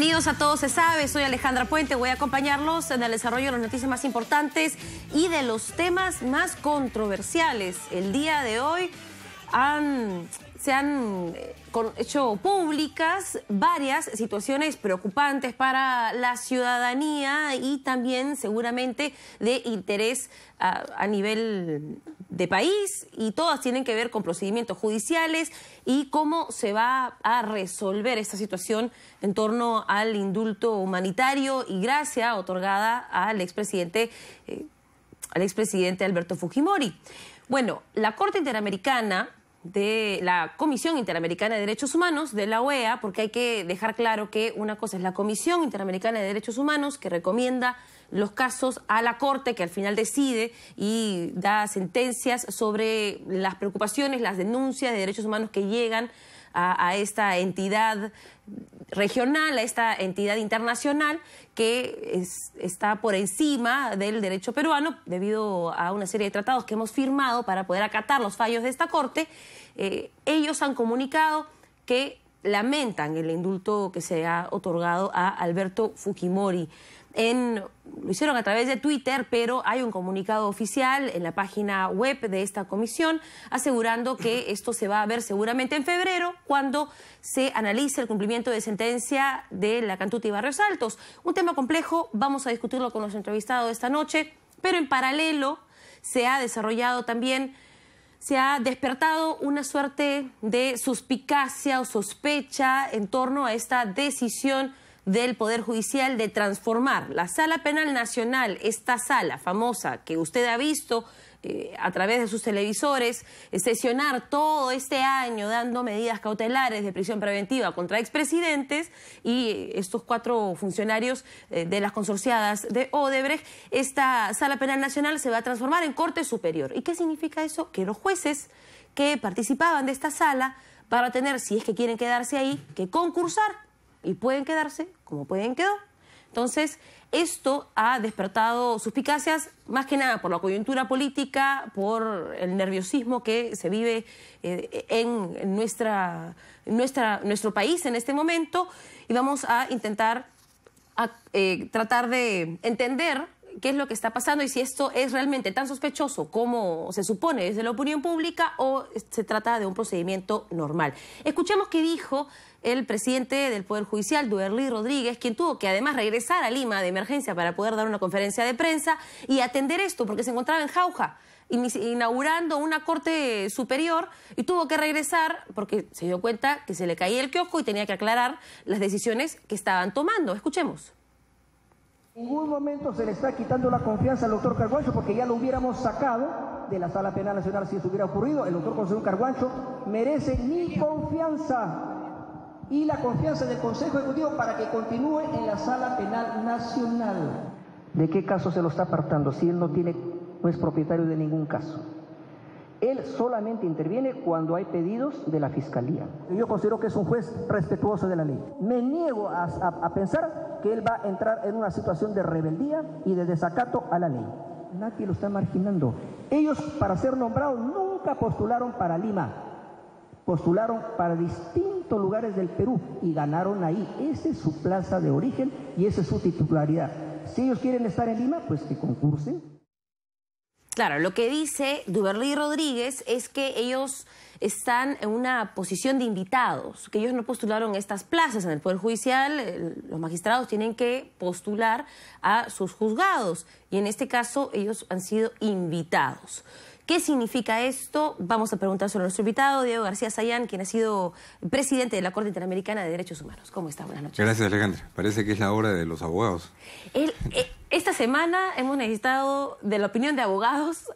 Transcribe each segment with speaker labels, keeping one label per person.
Speaker 1: Bienvenidos a Todo se sabe, soy Alejandra Puente, voy a acompañarlos en el desarrollo de las noticias más importantes y de los temas más controversiales. El día de hoy se han hecho públicas varias situaciones preocupantes para la ciudadanía y también seguramente de interés a nivel de país, y todas tienen que ver con procedimientos judiciales y cómo se va a resolver esta situación en torno al indulto humanitario y gracia otorgada al expresidente Alberto Fujimori. Bueno, la Corte Interamericana de la Comisión Interamericana de Derechos Humanos, de la OEA, porque hay que dejar claro que una cosa es la Comisión Interamericana de Derechos Humanos, que recomienda los casos a la Corte, que al final decide y da sentencias sobre las preocupaciones, las denuncias de derechos humanos que llegan a esta entidad regional, a esta entidad internacional que está por encima del derecho peruano debido a una serie de tratados que hemos firmado para poder acatar los fallos de esta Corte. Ellos han comunicado que lamentan el indulto que se ha otorgado a Alberto Fujimori. Lo hicieron a través de Twitter, pero hay un comunicado oficial en la página web de esta comisión asegurando que esto se va a ver seguramente en febrero, cuando se analice el cumplimiento de sentencia de la Cantuta y Barrios Altos. Un tema complejo, vamos a discutirlo con nuestro entrevistado esta noche, pero en paralelo se ha desarrollado también, se ha despertado una suerte de suspicacia o sospecha en torno a esta decisión del Poder Judicial de transformar la Sala Penal Nacional, esta sala famosa que usted ha visto a través de sus televisores, sesionar todo este año dando medidas cautelares de prisión preventiva contra expresidentes y estos 4 funcionarios de las consorciadas de Odebrecht. Esta Sala Penal Nacional se va a transformar en Corte Superior. ¿Y qué significa eso? Que los jueces que participaban de esta sala van a tener, si es que quieren quedarse ahí, que concursar. Y pueden quedarse como pueden quedar. Entonces, esto ha despertado suspicacias, más que nada por la coyuntura política, por el nerviosismo que se vive en nuestro país en este momento. Y vamos a intentar tratar de entender qué es lo que está pasando y si esto es realmente tan sospechoso como se supone desde la opinión pública o se trata de un procedimiento normal. Escuchemos qué dijo el presidente del Poder Judicial, Duberlí Rodríguez, quien tuvo que además regresar a Lima de emergencia para poder dar una conferencia de prensa y atender esto porque se encontraba en Jauja, inaugurando una Corte Superior, y tuvo que regresar porque se dio cuenta que se le caía el kiosco y tenía que aclarar las decisiones que estaban tomando. Escuchemos.
Speaker 2: En ningún momento se le está quitando la confianza al doctor Carguancho, porque ya lo hubiéramos sacado de la Sala Penal Nacional si eso hubiera ocurrido. El doctor Consuelo Carguancho merece mi confianza y la confianza del Consejo Ejecutivo para que continúe en la Sala Penal Nacional. ¿De qué caso se lo está apartando si él no es propietario de ningún caso? Él solamente interviene cuando hay pedidos de la Fiscalía. Yo considero que es un juez respetuoso de la ley. Me niego a pensar que él va a entrar en una situación de rebeldía y de desacato a la ley. Nadie lo está marginando. Ellos, para ser nombrados, nunca postularon para Lima. Postularon para distintos lugares del Perú y ganaron ahí. Esa es su plaza de origen y esa es su titularidad. Si ellos quieren estar en Lima, pues que concursen.
Speaker 1: Claro, lo que dice Duberlí Rodríguez es que ellos están en una posición de invitados, que ellos no postularon estas plazas en el Poder Judicial. Los magistrados tienen que postular a sus juzgados y en este caso ellos han sido invitados. ¿Qué significa esto? Vamos a preguntárselo a nuestro invitado, Diego García Sayán, quien ha sido presidente de la Corte Interamericana de Derechos Humanos. ¿Cómo está? Buenas noches.
Speaker 3: Gracias, Alejandra. Parece que es la hora de los abogados.
Speaker 1: Esta semana hemos necesitado de la opinión de abogados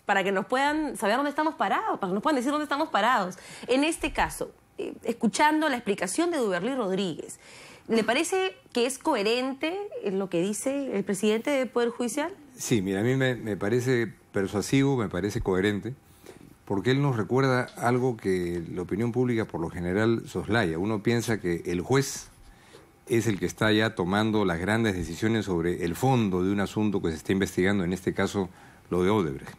Speaker 1: para que nos puedan saber dónde estamos parados, para que nos puedan decir dónde estamos parados. En este caso, escuchando la explicación de Duberlí Rodríguez, ¿le parece que es coherente lo que dice el presidente del Poder Judicial? Sí,
Speaker 3: mira, a mí me parece persuasivo, me parece coherente, porque él nos recuerda algo que la opinión pública por lo general soslaya. Uno piensa que el juez es el que está ya tomando las grandes decisiones sobre el fondo de un asunto que se está investigando, en este caso lo de Odebrecht.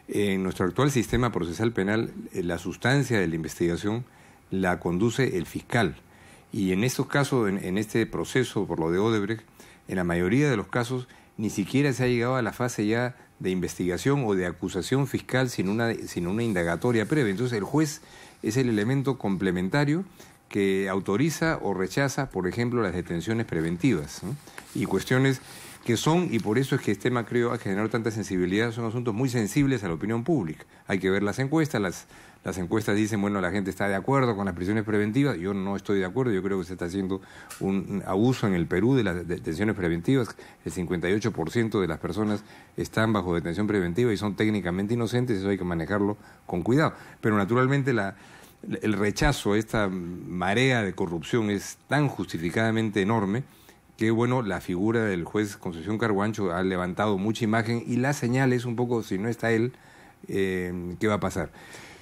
Speaker 3: En nuestro actual sistema procesal penal, la sustancia de la investigación la conduce el fiscal. Y en estos casos, en este proceso por lo de Odebrecht, en la mayoría de los casos ni siquiera se ha llegado a la fase ya de investigación o de acusación fiscal sin una indagatoria previa. Entonces el juez es el elemento complementario que autoriza o rechaza, por ejemplo, las detenciones preventivas, ¿no? Y cuestiones que son, y por eso es que este tema creo ha generado tanta sensibilidad, son asuntos muy sensibles a la opinión pública. Hay que ver las encuestas, las encuestas dicen, bueno, la gente está de acuerdo con las prisiones preventivas, yo no estoy de acuerdo, yo creo que se está haciendo un abuso en el Perú de las detenciones preventivas, el 58% de las personas están bajo detención preventiva y son técnicamente inocentes, eso hay que manejarlo con cuidado. Pero naturalmente el rechazo a esta marea de corrupción es tan justificadamente enorme que, bueno, la figura del juez Concepción Carguancho ha levantado mucha imagen y la señal es un poco, si no está él, ¿qué va a pasar?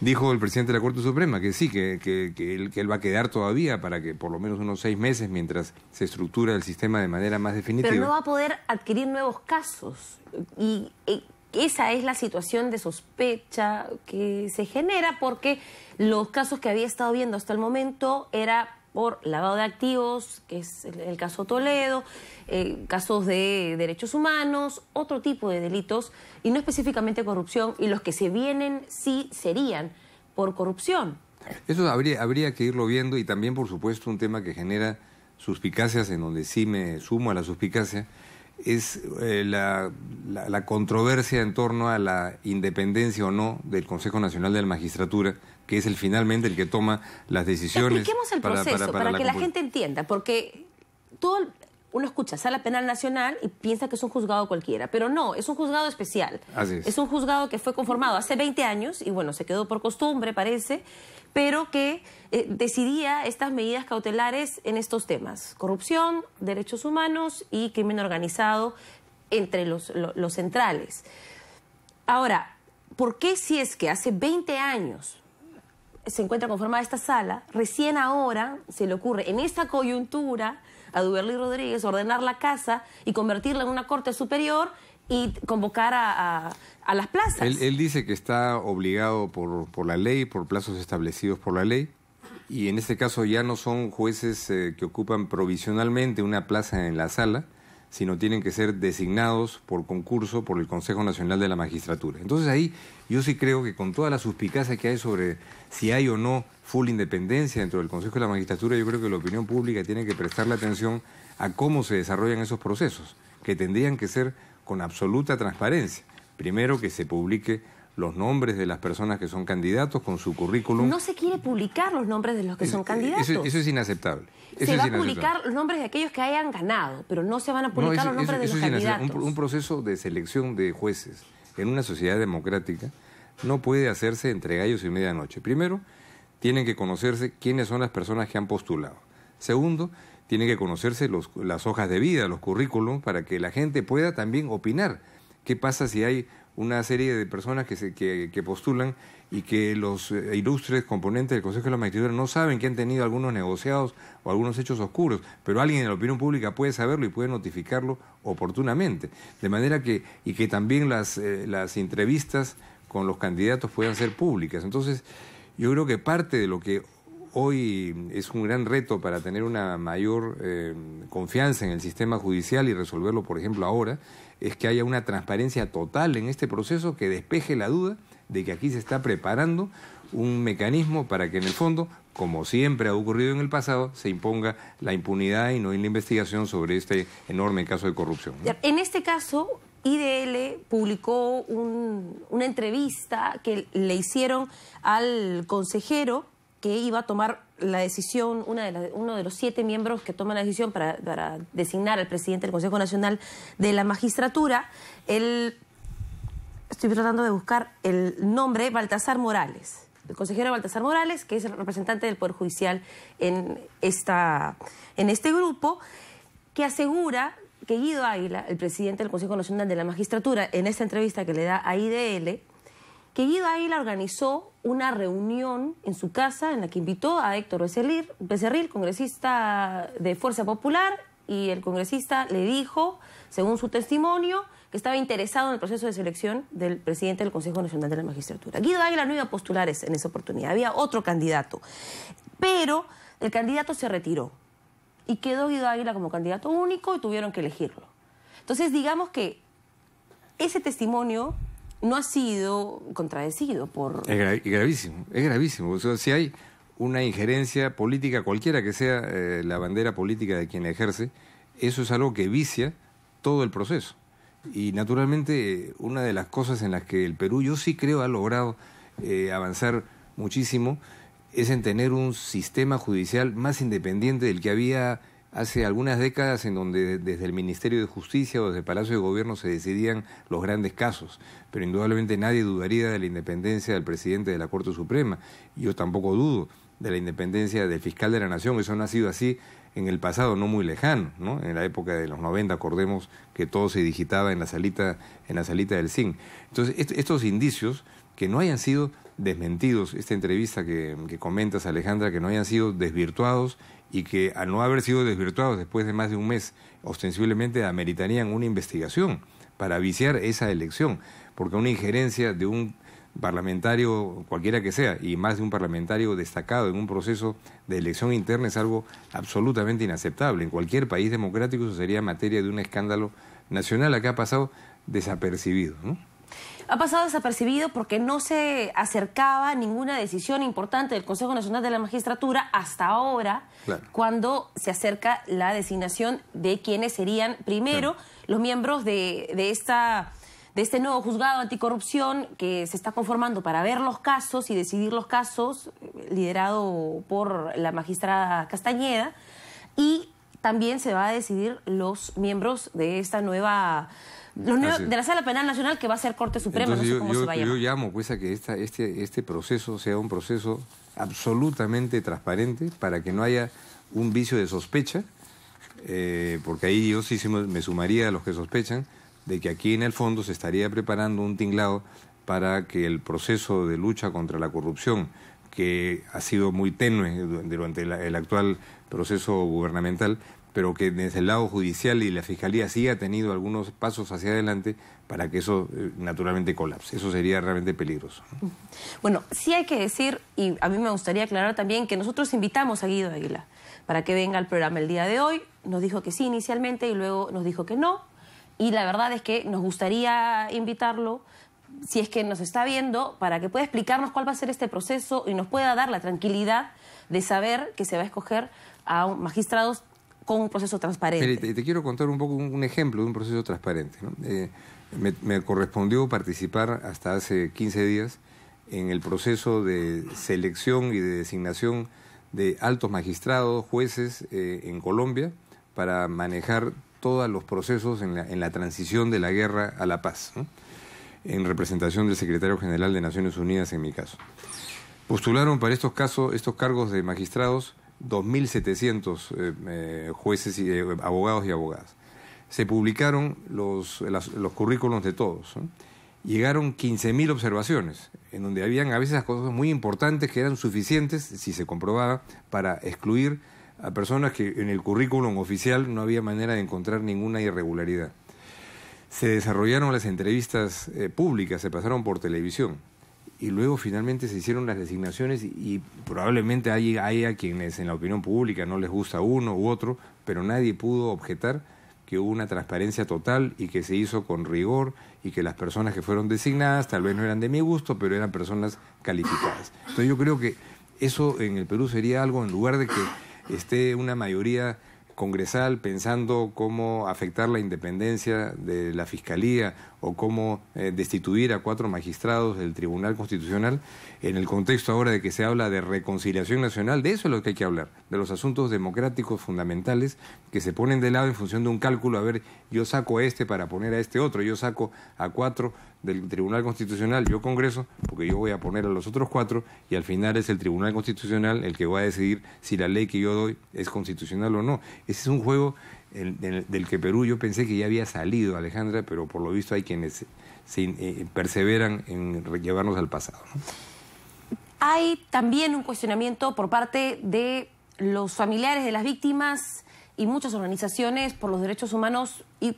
Speaker 3: Dijo el presidente de la Corte Suprema que sí, que él va a quedar todavía para que por lo menos unos 6 meses mientras se estructura el sistema de manera más definitiva.
Speaker 1: Pero no va a poder adquirir nuevos casos y esa es la situación de sospecha que se genera porque los casos que había estado viendo hasta el momento era por lavado de activos, que es el caso Toledo, casos de derechos humanos, otro tipo de delitos, y no específicamente corrupción, y los que se vienen sí serían por corrupción.
Speaker 3: Eso habría que irlo viendo, y también, por supuesto, un tema que genera suspicacias, en donde sí me sumo a la suspicacia, es la controversia en torno a la independencia o no del Consejo Nacional de la Magistratura, que es finalmente el que toma las decisiones.
Speaker 1: Expliquemos el proceso para que la gente entienda, porque uno escucha Sala Penal Nacional y piensa que es un juzgado cualquiera, pero no, es un juzgado especial.
Speaker 3: Así es.
Speaker 1: Es un juzgado que fue conformado hace 20 años y bueno, se quedó por costumbre, parece, pero que decidía estas medidas cautelares en estos temas: corrupción, derechos humanos y crimen organizado, entre los centrales. Ahora, ¿por qué si es que hace 20 años se encuentra conformada esta sala, recién ahora se le ocurre en esta coyuntura a Duberly Rodríguez ordenar la casa y convertirla en una corte superior y convocar a las plazas?
Speaker 3: Él dice que está obligado por la ley, por plazos establecidos por la ley, y en este caso ya no son jueces que ocupan provisionalmente una plaza en la sala, sino tienen que ser designados por concurso por el Consejo Nacional de la Magistratura. Entonces ahí yo sí creo que con toda la suspicacia que hay sobre si hay o no full independencia dentro del Consejo de la Magistratura, yo creo que la opinión pública tiene que prestarle atención a cómo se desarrollan esos procesos, que tendrían que ser con absoluta transparencia. Primero, que se publique los nombres de las personas que son candidatos con su currículum.
Speaker 1: No se quiere publicar los nombres de los que son candidatos.
Speaker 3: Eso es inaceptable.
Speaker 1: Se va a publicar los nombres de aquellos que hayan ganado, pero no se van a publicar los nombres de los candidatos.
Speaker 3: Un proceso de selección de jueces en una sociedad democrática no puede hacerse entre gallos y medianoche. Primero, tienen que conocerse quiénes son las personas que han postulado. Segundo, tienen que conocerse las hojas de vida, los currículums, para que la gente pueda también opinar. ¿Qué pasa si hay una serie de personas que postulan y que los ilustres componentes del Consejo de la Magistratura no saben que han tenido algunos negociados o algunos hechos oscuros, pero alguien en la opinión pública puede saberlo y puede notificarlo oportunamente? De manera que también las entrevistas con los candidatos puedan ser públicas. Entonces, yo creo que parte de lo que hoy es un gran reto para tener una mayor confianza en el sistema judicial y resolverlo, por ejemplo, ahora, es que haya una transparencia total en este proceso que despeje la duda de que aquí se está preparando un mecanismo para que en el fondo, como siempre ha ocurrido en el pasado, se imponga la impunidad y no la investigación sobre este enorme caso de corrupción, ¿no?
Speaker 1: En este caso, IDL publicó una entrevista que le hicieron al consejero que iba a tomar la decisión, uno de los 7 miembros que toman la decisión para designar al presidente del Consejo Nacional de la Magistratura. Estoy tratando de buscar el nombre: Baltasar Morales. El consejero Baltasar Morales, que es el representante del Poder Judicial en este grupo, que asegura que Guido Águila, el presidente del Consejo Nacional de la Magistratura, en esta entrevista que le da a IDL, que Guido Águila organizó una reunión en su casa en la que invitó a Héctor Becerril, congresista de Fuerza Popular, y el congresista le dijo, según su testimonio, que estaba interesado en el proceso de selección del presidente del Consejo Nacional de la Magistratura. Guido Águila no iba a postular en esa oportunidad, había otro candidato, pero el candidato se retiró. y quedó Guido Águila como candidato único y tuvieron que elegirlo. Entonces, digamos que ese testimonio no ha sido contradecido por...
Speaker 3: Es gravísimo, es gravísimo. O sea, si hay una injerencia política, cualquiera que sea la bandera política de quien la ejerce, eso es algo que vicia todo el proceso. Y naturalmente una de las cosas en las que el Perú, yo sí creo, ha logrado avanzar muchísimo, es en tener un sistema judicial más independiente del que había hace algunas décadas, en donde desde el Ministerio de Justicia o desde el Palacio de Gobierno se decidían los grandes casos. Pero indudablemente nadie dudaría de la independencia del presidente de la Corte Suprema. Yo tampoco dudo de la independencia del fiscal de la Nación. Eso no ha sido así en el pasado no muy lejano, ¿no? En la época de los 90, acordemos que todo se digitaba en la salita del CIN. Entonces, estos indicios que no hayan sido desmentidos, esta entrevista que comentas, Alejandra, que no hayan sido desvirtuados y que al no haber sido desvirtuados después de más de un mes, ostensiblemente ameritarían una investigación para viciar esa elección, porque una injerencia de un parlamentario, cualquiera que sea, y más de un parlamentario destacado en un proceso de elección interna es algo absolutamente inaceptable. En cualquier país democrático eso sería materia de un escándalo nacional. Acá ha pasado desapercibido, ¿no?
Speaker 1: Ha pasado desapercibido porque no se acercaba ninguna decisión importante del Consejo Nacional de la Magistratura hasta ahora, claro, cuando se acerca la designación de quienes serían primero, claro, los miembros de este nuevo juzgado anticorrupción que se está conformando para ver los casos y decidir los casos, liderado por la magistrada Castañeda, y también se va a decidir los miembros de esta nueva... de la Sala Penal Nacional, que va a ser Corte Suprema. Entonces, no sé cómo se va a llamar. Yo
Speaker 3: llamo pues a que este proceso sea un proceso absolutamente transparente, para que no haya un vicio de sospecha, porque ahí yo sí me sumaría a los que sospechan de que aquí en el fondo se estaría preparando un tinglado para que el proceso de lucha contra la corrupción, que ha sido muy tenue durante el actual proceso gubernamental, pero que desde el lado judicial y la Fiscalía sí ha tenido algunos pasos hacia adelante para que eso naturalmente colapse. Eso sería realmente peligroso, ¿no?
Speaker 1: Bueno, sí hay que decir, y a mí me gustaría aclarar también, que nosotros invitamos a Guido Águila para que venga al programa el día de hoy. Nos dijo que sí inicialmente y luego nos dijo que no. Y la verdad es que nos gustaría invitarlo, si es que nos está viendo, para que pueda explicarnos cuál va a ser este proceso y nos pueda dar la tranquilidad de saber que se va a escoger a magistrados con un proceso transparente.
Speaker 3: Te quiero contar un poco un ejemplo de un proceso transparente, ¿no? Me correspondió participar hasta hace 15 días en el proceso de selección y de designación de altos magistrados, jueces en Colombia, para manejar todos los procesos en la transición de la guerra a la paz, ¿no? En representación del secretario general de Naciones Unidas, en mi caso. Postularon para estos cargos de magistrados 2.700 jueces, y abogados y abogadas. Se publicaron los currículums de todos, ¿no? Llegaron 15.000 observaciones, en donde habían a veces cosas muy importantes que eran suficientes, si se comprobaba, para excluir a personas que en el currículum oficial no había manera de encontrar ninguna irregularidad. Se desarrollaron las entrevistas públicas, se pasaron por televisión, y luego finalmente se hicieron las designaciones, y probablemente haya quienes en la opinión pública no les gusta uno u otro, pero nadie pudo objetar que hubo una transparencia total y que se hizo con rigor, y que las personas que fueron designadas tal vez no eran de mi gusto, pero eran personas calificadas. Entonces yo creo que eso en el Perú sería algo, en lugar de que esté una mayoría congresal pensando cómo afectar la independencia de la Fiscalía o cómo destituir a 4 magistrados del Tribunal Constitucional, en el contexto ahora de que se habla de reconciliación nacional. De eso es lo que hay que hablar, de los asuntos democráticos fundamentales que se ponen de lado en función de un cálculo. A ver, yo saco a este para poner a este otro, yo saco a 4 del Tribunal Constitucional, yo Congreso, porque yo voy a poner a los otros 4, y al final es el Tribunal Constitucional el que va a decidir si la ley que yo doy es constitucional o no. Ese es un juego del que Perú, yo pensé que ya había salido, Alejandra, pero por lo visto hay quienes perseveran en llevarnos al pasado, ¿no?
Speaker 1: Hay también un cuestionamiento por parte de los familiares de las víctimas y muchas organizaciones por los derechos humanos y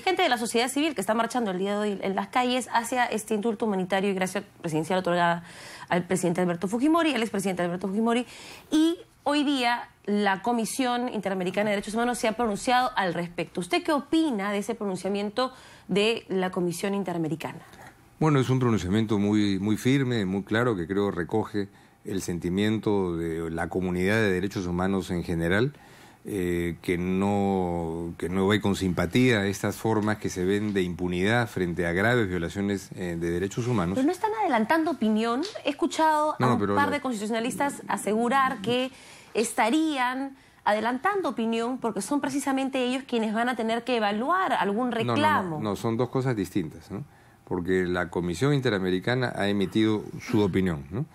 Speaker 1: gente de la sociedad civil que está marchando el día de hoy en las calles hacia este indulto humanitario y gracia presidencial otorgada al presidente Alberto Fujimori, al expresidente Alberto Fujimori, y hoy día la Comisión Interamericana de Derechos Humanos se ha pronunciado al respecto. ¿Usted qué opina de ese pronunciamiento de la Comisión Interamericana?
Speaker 3: Bueno, es un pronunciamiento muy firme, muy claro, que creo recoge el sentimiento de la comunidad de derechos humanos en general, que no ve con simpatía estas formas que se ven de impunidad frente a graves violaciones de derechos humanos.
Speaker 1: Pero no están adelantando opinión. He escuchado a un par de constitucionalistas asegurar que estarían adelantando opinión porque son precisamente ellos quienes van a tener que evaluar algún reclamo.
Speaker 3: No, son dos cosas distintas, ¿no? Porque la Comisión Interamericana ha emitido su opinión, ¿no?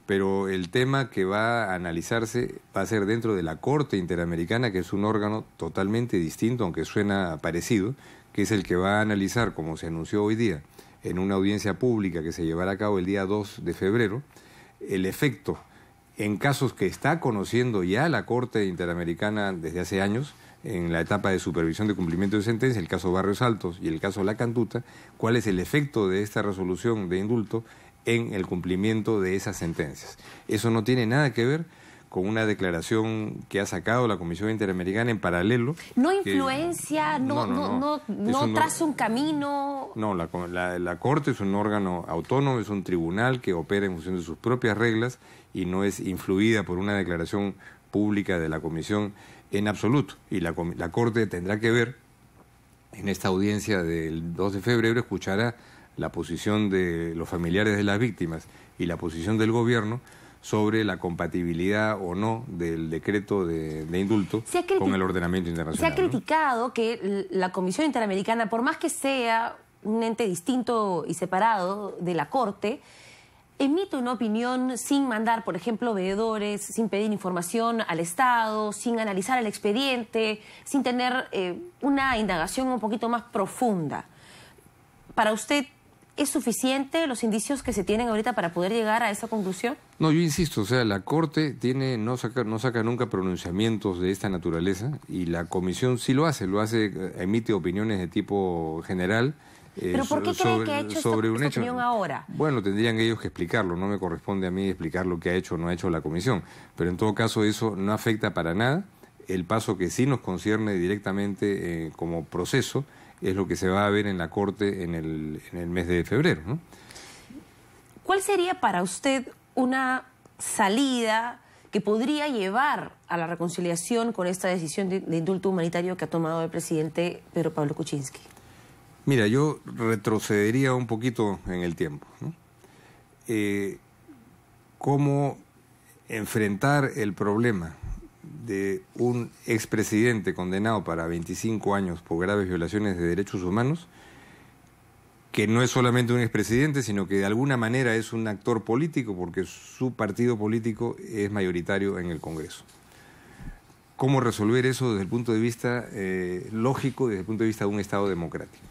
Speaker 3: Pero el tema que va a analizarse va a ser dentro de la Corte Interamericana, que es un órgano totalmente distinto, aunque suena parecido, que es el que va a analizar, como se anunció hoy día, en una audiencia pública que se llevará a cabo el día 2 de febrero, el efecto en casos que está conociendo ya la Corte Interamericana desde hace años, en la etapa de supervisión de cumplimiento de sentencia, el caso Barrios Altos y el caso La Cantuta, cuál es el efecto de esta resolución de indulto en el cumplimiento de esas sentencias. Eso no tiene nada que ver con una declaración que ha sacado la Comisión Interamericana en paralelo.
Speaker 1: ¿No influencia, no traza un camino?
Speaker 3: No, la Corte es un órgano autónomo, es un tribunal que opera en función de sus propias reglas y no es influida por una declaración pública de la Comisión en absoluto. Y la Corte tendrá que ver, en esta audiencia del 2 de febrero, escuchará la posición de los familiares de las víctimas y la posición del gobierno sobre la compatibilidad o no del decreto de indulto con el ordenamiento internacional.
Speaker 1: Se ha criticado que la Comisión Interamericana, por más que sea un ente distinto y separado de la Corte, emite una opinión sin mandar, por ejemplo, veedores, sin pedir información al Estado, sin analizar el expediente, sin tener una indagación un poquito más profunda. Para usted, ¿es suficiente los indicios que se tienen ahorita para poder llegar a esa conclusión?
Speaker 3: No, yo insisto, o sea, la Corte no saca nunca pronunciamientos de esta naturaleza y la Comisión sí lo hace, emite opiniones de tipo general.
Speaker 1: ¿Pero por qué cree que ha hecho esta opinión ahora?
Speaker 3: Bueno, tendrían ellos que explicarlo, no me corresponde a mí explicar lo que ha hecho o no ha hecho la Comisión, pero en todo caso eso no afecta para nada. El paso que sí nos concierne directamente como proceso es lo que se va a ver en la Corte en el mes de febrero, ¿no?
Speaker 1: ¿Cuál sería para usted una salida que podría llevar a la reconciliación con esta decisión de indulto humanitario que ha tomado el presidente Pedro Pablo Kuczynski?
Speaker 3: Mira, yo retrocedería un poquito en el tiempo, ¿no? ¿Cómo enfrentar el problema de un expresidente condenado para 25 años por graves violaciones de derechos humanos, que no es solamente un expresidente, sino que de alguna manera es un actor político porque su partido político es mayoritario en el Congreso? ¿Cómo resolver eso desde el punto de vista lógico, desde el punto de vista de un Estado democrático?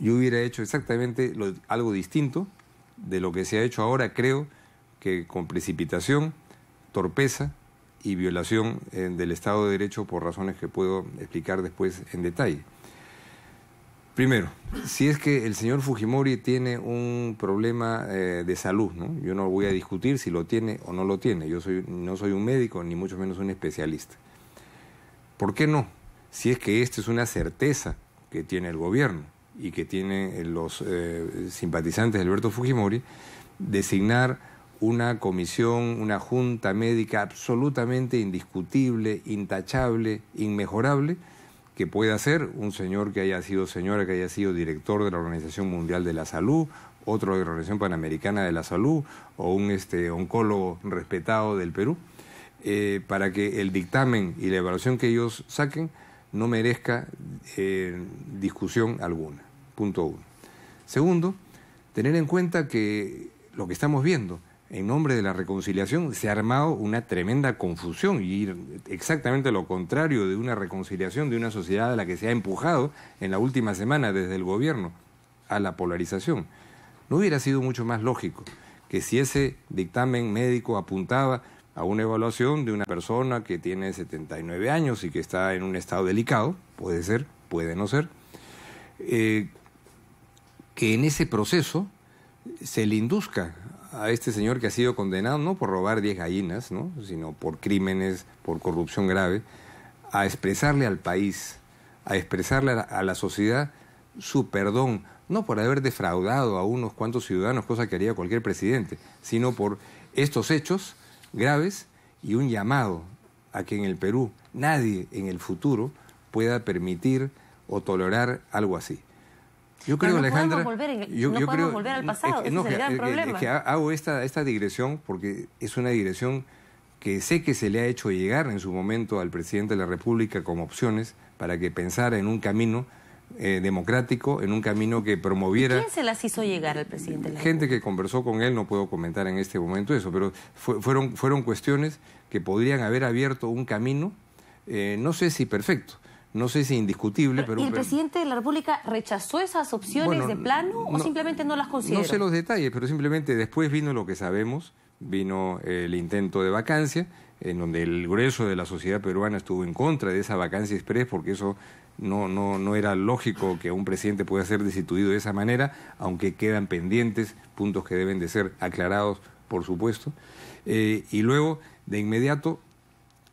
Speaker 3: Yo hubiera hecho exactamente algo distinto de lo que se ha hecho ahora, creo que con precipitación, torpeza y violación del Estado de Derecho por razones que puedo explicar después en detalle. Primero, si es que el señor Fujimori tiene un problema de salud, ¿no? Yo no voy a discutir si lo tiene o no lo tiene. Yo no soy un médico, ni mucho menos un especialista. ¿Por qué no? Si es que esta es una certeza que tiene el gobierno y que tienen los simpatizantes de Alberto Fujimori, designar una comisión, una junta médica absolutamente indiscutible, intachable, inmejorable, que pueda ser un señor que haya sido señora, que haya sido director de la Organización Mundial de la Salud, otro de la Organización Panamericana de la Salud, o un oncólogo respetado del Perú, para que el dictamen y la evaluación que ellos saquen no merezca discusión alguna. Punto uno. Segundo, tener en cuenta que lo que estamos viendo, en nombre de la reconciliación, se ha armado una tremenda confusión y ir exactamente lo contrario de una reconciliación de una sociedad a la que se ha empujado en la última semana desde el gobierno a la polarización. ¿No hubiera sido mucho más lógico que si ese dictamen médico apuntaba a una evaluación de una persona que tiene 79 años y que está en un estado delicado, puede ser, puede no ser, que en ese proceso se le induzca a este señor que ha sido condenado no por robar 10 gallinas, ¿no?, sino por crímenes, por corrupción grave, a expresarle al país, a expresarle a la sociedad su perdón, no por haber defraudado a unos cuantos ciudadanos, cosa que haría cualquier presidente, sino por estos hechos graves y un llamado a que en el Perú nadie en el futuro pueda permitir o tolerar algo así. Yo creo, Alejandra,
Speaker 1: no podemos volver al pasado, ese es el gran problema.
Speaker 3: Es que hago esta digresión porque es una digresión que sé que se le ha hecho llegar en su momento al presidente de la República como opciones para que pensara en un camino democrático, en un camino que promoviera...
Speaker 1: ¿Quién se las hizo llegar al presidente de la
Speaker 3: Gente que conversó con él, no puedo comentar en este momento eso, pero fueron cuestiones que podrían haber abierto un camino, no sé si perfecto, no sé si indiscutible, pero...
Speaker 1: ¿Y el presidente de la República rechazó esas opciones de plano o simplemente no las consideró?
Speaker 3: No sé los detalles, pero simplemente después vino lo que sabemos, vino el intento de vacancia, en donde el grueso de la sociedad peruana estuvo en contra de esa vacancia express, porque eso no era lógico que un presidente pueda ser destituido de esa manera, aunque quedan pendientes puntos que deben de ser aclarados, por supuesto. Y luego, de inmediato,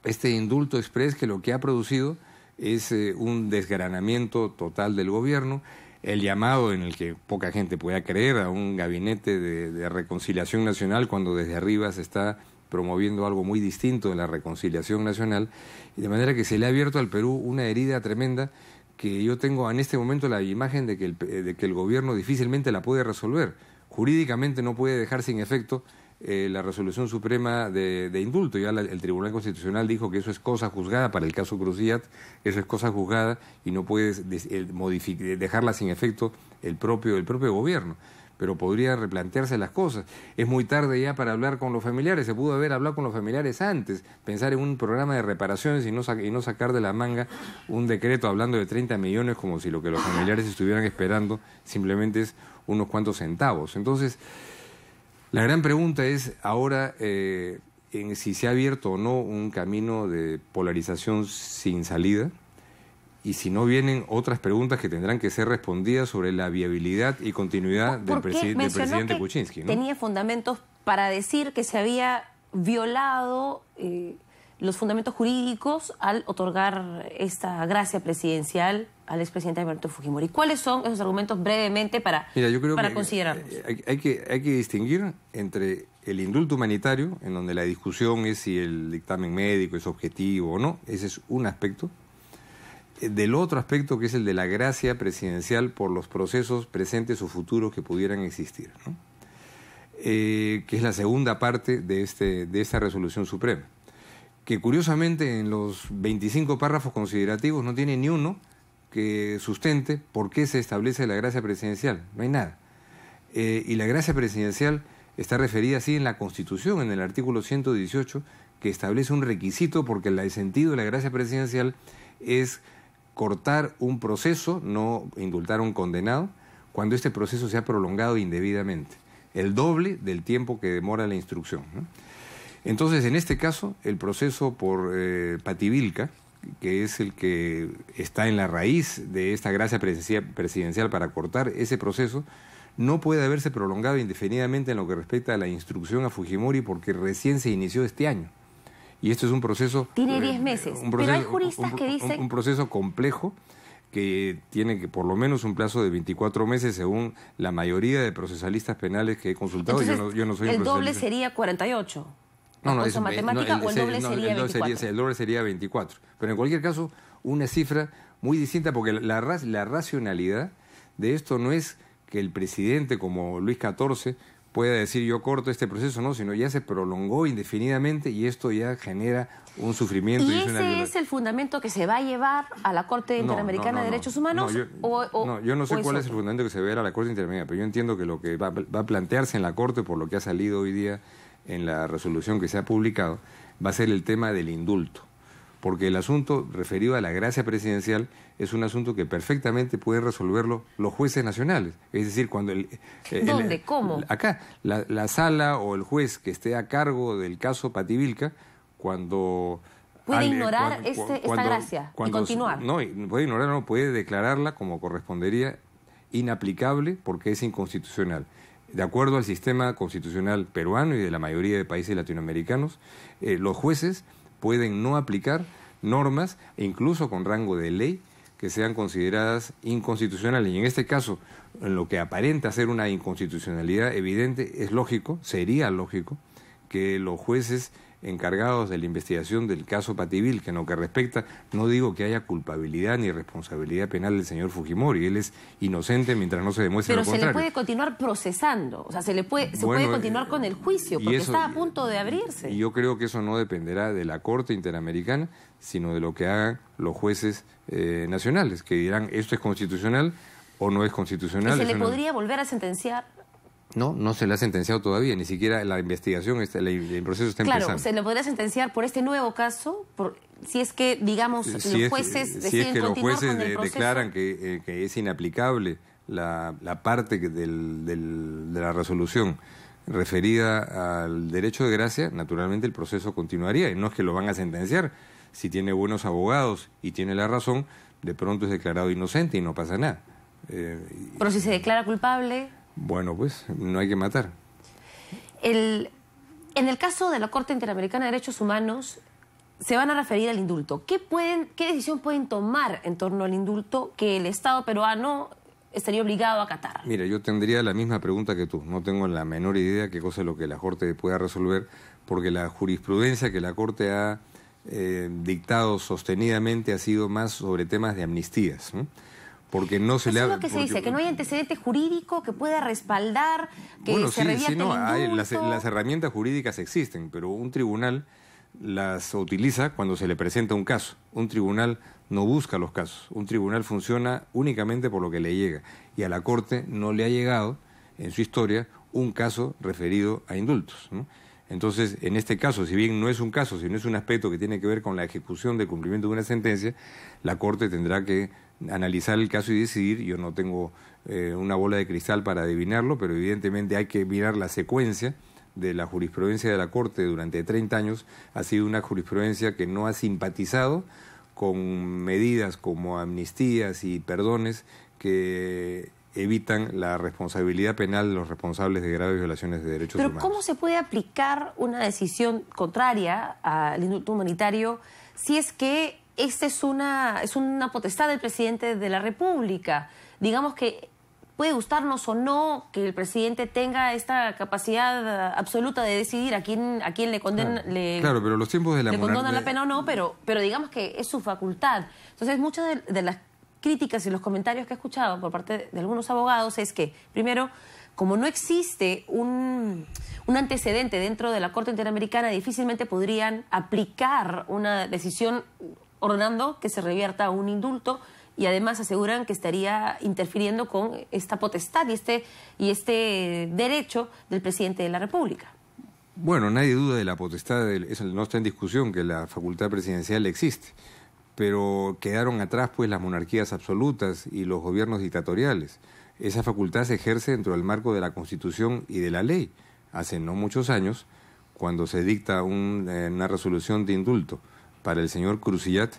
Speaker 3: este indulto express que lo que ha producido es un desgranamiento total del gobierno, el llamado en el que poca gente pueda creer a un gabinete de reconciliación nacional cuando desde arriba se está promoviendo algo muy distinto de la reconciliación nacional, y de manera que se le ha abierto al Perú una herida tremenda que yo tengo en este momento la imagen de que el gobierno difícilmente la puede resolver. Jurídicamente no puede dejar sin efecto la resolución suprema de indulto. Ya el Tribunal Constitucional dijo que eso es cosa juzgada para el caso Cruciat, eso es cosa juzgada y no puedes dejarla sin efecto el propio gobierno. Pero podría replantearse las cosas. Es muy tarde ya para hablar con los familiares, se pudo haber hablado con los familiares antes, pensar en un programa de reparaciones y no sacar de la manga un decreto hablando de 30 millones como si lo que los familiares estuvieran esperando simplemente es unos cuantos centavos. Entonces, la gran pregunta es ahora en si se ha abierto o no un camino de polarización sin salida, y si no vienen otras preguntas que tendrán que ser respondidas sobre la viabilidad y continuidad del presidente Kuczynski, ¿no?
Speaker 1: Tenía fundamentos para decir que se había violado los fundamentos jurídicos al otorgar esta gracia presidencial al expresidente Alberto Fujimori. ¿Cuáles son esos argumentos brevemente para considerarlos?
Speaker 3: Hay que distinguir entre el indulto humanitario, en donde la discusión es si el dictamen médico es objetivo o no, ese es un aspecto, del otro aspecto que es el de la gracia presidencial por los procesos presentes o futuros que pudieran existir, ¿no? Que es la segunda parte de esta resolución suprema, que curiosamente en los 25 párrafos considerativos no tiene ni uno que sustente por qué se establece la gracia presidencial, no hay nada. Y la gracia presidencial está referida así en la Constitución, en el artículo 118, que establece un requisito porque el sentido de la gracia presidencial es cortar un proceso, no indultar a un condenado, cuando este proceso se ha prolongado indebidamente, el doble del tiempo que demora la instrucción, ¿no? Entonces, en este caso, el proceso por Pativilca, que es el que está en la raíz de esta gracia presidencial para cortar ese proceso, no puede haberse prolongado indefinidamente en lo que respecta a la instrucción a Fujimori porque recién se inició este año. Y esto es un proceso...
Speaker 1: Tiene 10 meses, pero hay juristas que dicen...
Speaker 3: Un proceso complejo que tiene que por lo menos un plazo de 24 meses según la mayoría de procesalistas penales que he consultado.
Speaker 1: Entonces,
Speaker 3: yo no soy un
Speaker 1: el doble sería 48.
Speaker 3: No,
Speaker 1: es matemática, o el doble sería 24.
Speaker 3: El doble sería 24. Pero en cualquier caso, una cifra muy distinta, porque la racionalidad de esto no es que el presidente, como Luis XIV, pueda decir yo corto este proceso, no, sino ya se prolongó indefinidamente y esto ya genera un sufrimiento.
Speaker 1: ¿Y ese es el fundamento que se va a llevar a la Corte Interamericana de Derechos Humanos?
Speaker 3: Yo no sé cuál es el fundamento que se va a llevar a la Corte Interamericana, pero yo entiendo que lo que va a plantearse en la Corte, por lo que ha salido hoy día en la resolución que se ha publicado, va a ser el tema del indulto. Porque el asunto referido a la gracia presidencial es un asunto que perfectamente pueden resolverlo los jueces nacionales. Es decir, cuando...
Speaker 1: ¿Dónde? ¿Cómo?
Speaker 3: Acá, la sala o el juez que esté a cargo del caso Pativilca, cuando...
Speaker 1: ¿Puede ignorar esta gracia y continuar?
Speaker 3: No, puede ignorar, no, puede declararla como correspondería inaplicable porque es inconstitucional. De acuerdo al sistema constitucional peruano y de la mayoría de países latinoamericanos, los jueces pueden no aplicar normas, incluso con rango de ley, que sean consideradas inconstitucionales. Y en este caso, en lo que aparenta ser una inconstitucionalidad evidente, es lógico, sería lógico, que los jueces encargados de la investigación del caso Patibil, que en lo que respecta, no digo que haya culpabilidad ni responsabilidad penal del señor Fujimori, él es inocente mientras no se demuestre lo contrario.
Speaker 1: Pero se le puede continuar procesando, o sea, se puede continuar con el juicio, porque está a punto de abrirse.
Speaker 3: Y yo creo que eso no dependerá de la Corte Interamericana, sino de lo que hagan los jueces nacionales, que dirán esto es constitucional o no es constitucional.
Speaker 1: ¿Y se le podría volver a sentenciar?
Speaker 3: No se le ha sentenciado todavía, ni siquiera la investigación, el proceso está empezando.
Speaker 1: Claro, se le podría sentenciar por este nuevo caso, si es que, digamos, los jueces deciden continuar con el proceso. Si es que los jueces declaran que es inaplicable la parte de la resolución referida al derecho de gracia, naturalmente el proceso continuaría, y no es que lo van a sentenciar. Si tiene buenos abogados y tiene la razón, de pronto es declarado inocente y no pasa nada. Pero si se declara culpable...
Speaker 3: Bueno, pues no hay que matar.
Speaker 1: En el caso de la Corte Interamericana de Derechos Humanos, se van a referir al indulto. ¿Qué decisión pueden tomar en torno al indulto que el Estado peruano estaría obligado a acatar?
Speaker 3: Mira, yo tendría la misma pregunta que tú. No tengo la menor idea qué cosa es lo que la Corte pueda resolver, porque la jurisprudencia que la Corte ha dictado sostenidamente ha sido más sobre temas de amnistías, ¿no? Porque no se le ha...
Speaker 1: Eso es lo que se dice, que no hay antecedente jurídico que pueda respaldar que se revierta el indulto.
Speaker 3: Las herramientas jurídicas existen, pero un tribunal las utiliza cuando se le presenta un caso. Un tribunal no busca los casos. Un tribunal funciona únicamente por lo que le llega. Y a la Corte no le ha llegado, en su historia, un caso referido a indultos, ¿no? Entonces, en este caso, si bien no es un caso, sino es un aspecto que tiene que ver con la ejecución del cumplimiento de una sentencia, la Corte tendrá que analizar el caso y decidir. Yo no tengo una bola de cristal para adivinarlo, pero evidentemente hay que mirar la secuencia de la jurisprudencia de la Corte durante 30 años. Ha sido una jurisprudencia que no ha simpatizado con medidas como amnistías y perdones que evitan la responsabilidad penal de los responsables de graves violaciones de derechos humanos.
Speaker 1: Pero ¿cómo se puede aplicar una decisión contraria al indulto humanitario si es que esta es una potestad del presidente de la República? Digamos que puede gustarnos o no que el presidente tenga esta capacidad absoluta de decidir a quién le condena,
Speaker 3: claro, pero los tiempos de la
Speaker 1: condona la pena o no, pero digamos que es su facultad. Entonces, muchas de las críticas y los comentarios que he escuchado por parte de algunos abogados es que, primero, como no existe un antecedente dentro de la Corte Interamericana, difícilmente podrían aplicar una decisión ordenando que se revierta un indulto, y además aseguran que estaría interfiriendo con esta potestad y este derecho del presidente de la República.
Speaker 3: Bueno, nadie duda de la potestad, eso no está en discusión que la facultad presidencial existe, pero quedaron atrás pues las monarquías absolutas y los gobiernos dictatoriales. Esa facultad se ejerce dentro del marco de la Constitución y de la ley. Hace no muchos años, cuando se dicta una resolución de indulto para el señor Crucillat,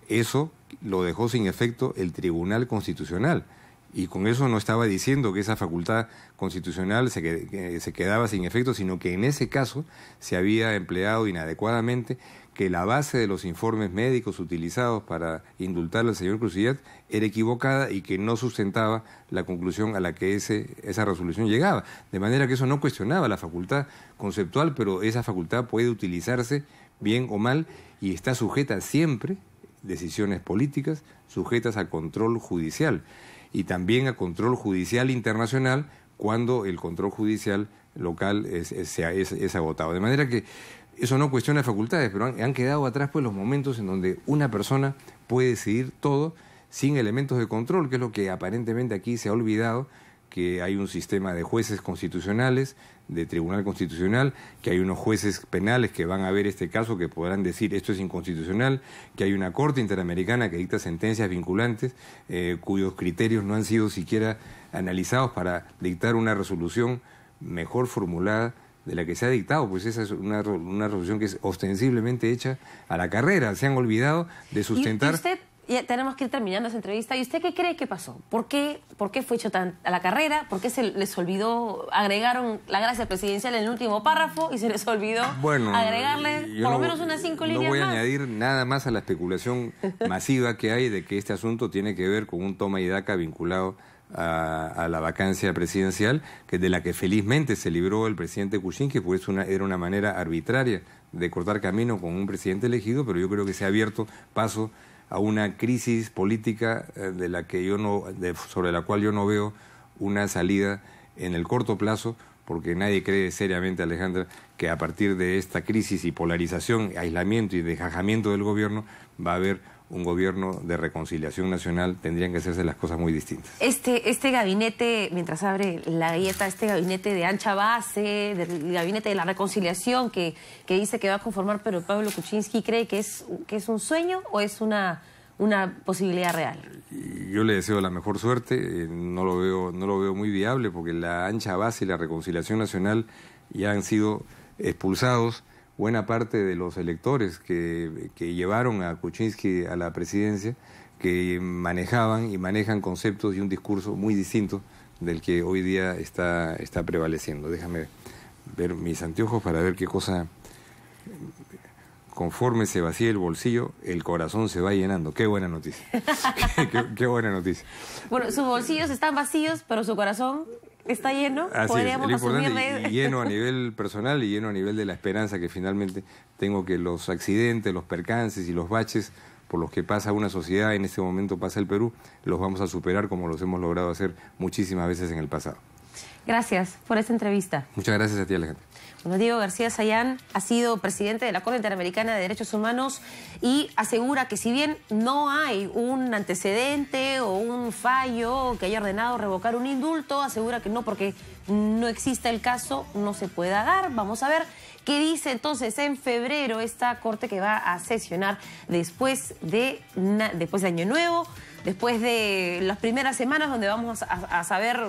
Speaker 3: eso lo dejó sin efecto el Tribunal Constitucional. Y con eso no estaba diciendo que esa facultad constitucional se quedaba sin efecto, sino que en ese caso se había empleado inadecuadamente, que la base de los informes médicos utilizados para indultar al señor Crucillat era equivocada y que no sustentaba la conclusión a la que esa resolución llegaba. De manera que eso no cuestionaba la facultad conceptual, pero esa facultad puede utilizarse bien o mal y está sujeta siempre, decisiones políticas, sujetas a control judicial y también a control judicial internacional cuando el control judicial local es agotado. De manera que eso no cuestiona facultades, pero han quedado atrás pues los momentos en donde una persona puede decidir todo sin elementos de control, que es lo que aparentemente aquí se ha olvidado, que hay un sistema de jueces constitucionales, de tribunal constitucional, que hay unos jueces penales que van a ver este caso, que podrán decir esto es inconstitucional, que hay una Corte Interamericana que dicta sentencias vinculantes, cuyos criterios no han sido siquiera analizados para dictar una resolución mejor formulada de la que se ha dictado. Pues esa es una resolución que es ostensiblemente hecha a la carrera. Se han olvidado de sustentar...
Speaker 1: Ya tenemos que ir terminando esa entrevista. ¿Y usted qué cree que pasó? ¿Por qué fue hecho tan a la carrera? ¿Por qué se les olvidó, agregaron la gracia presidencial en el último párrafo y se les olvidó agregarle por lo menos unas 5 líneas más?
Speaker 3: No voy a añadir nada más a la especulación masiva que hay de que este asunto tiene que ver con un toma y daca vinculado a la vacancia presidencial, de la que felizmente se libró el presidente Kuczynski, pues era una manera arbitraria de cortar camino con un presidente elegido, pero yo creo que se ha abierto paso a una crisis política sobre la cual yo no veo una salida en el corto plazo, porque nadie cree seriamente, Alejandra, que a partir de esta crisis y polarización, aislamiento y desgajamiento del gobierno va a haber un gobierno de reconciliación nacional. Tendrían que hacerse las cosas muy distintas.
Speaker 1: Este gabinete, mientras abre la galleta, este gabinete de ancha base, del gabinete de la reconciliación que dice que va a conformar Pedro Pablo Kuczynski, ¿cree que es un sueño o es una posibilidad real?
Speaker 3: Yo le deseo la mejor suerte. No lo veo muy viable, porque la ancha base y la reconciliación nacional ya han sido expulsados buena parte de los electores que llevaron a Kuczynski a la presidencia, que manejaban y manejan conceptos y un discurso muy distinto del que hoy día está prevaleciendo. Déjame ver mis anteojos para ver qué cosa. Conforme se vacía el bolsillo, el corazón se va llenando. Qué buena noticia. qué buena noticia.
Speaker 1: Bueno, sus bolsillos están vacíos, pero su corazón está lleno.
Speaker 3: Así
Speaker 1: podríamos
Speaker 3: es, lo importante, y lleno a nivel personal y lleno a nivel de la esperanza que finalmente tengo que los accidentes, los percances y los baches por los que pasa una sociedad, en este momento pasa el Perú, los vamos a superar como los hemos logrado hacer muchísimas veces en el pasado.
Speaker 1: Gracias por esta entrevista.
Speaker 3: Muchas gracias a ti, Alejandra.
Speaker 1: Bueno, Diego García Sayán ha sido presidente de la Corte Interamericana de Derechos Humanos y asegura que si bien no hay un antecedente o un fallo que haya ordenado revocar un indulto, asegura que no, porque no existe el caso, no se pueda dar. Vamos a ver qué dice entonces en febrero esta Corte, que va a sesionar después de Año Nuevo, después de las primeras semanas, donde vamos a saber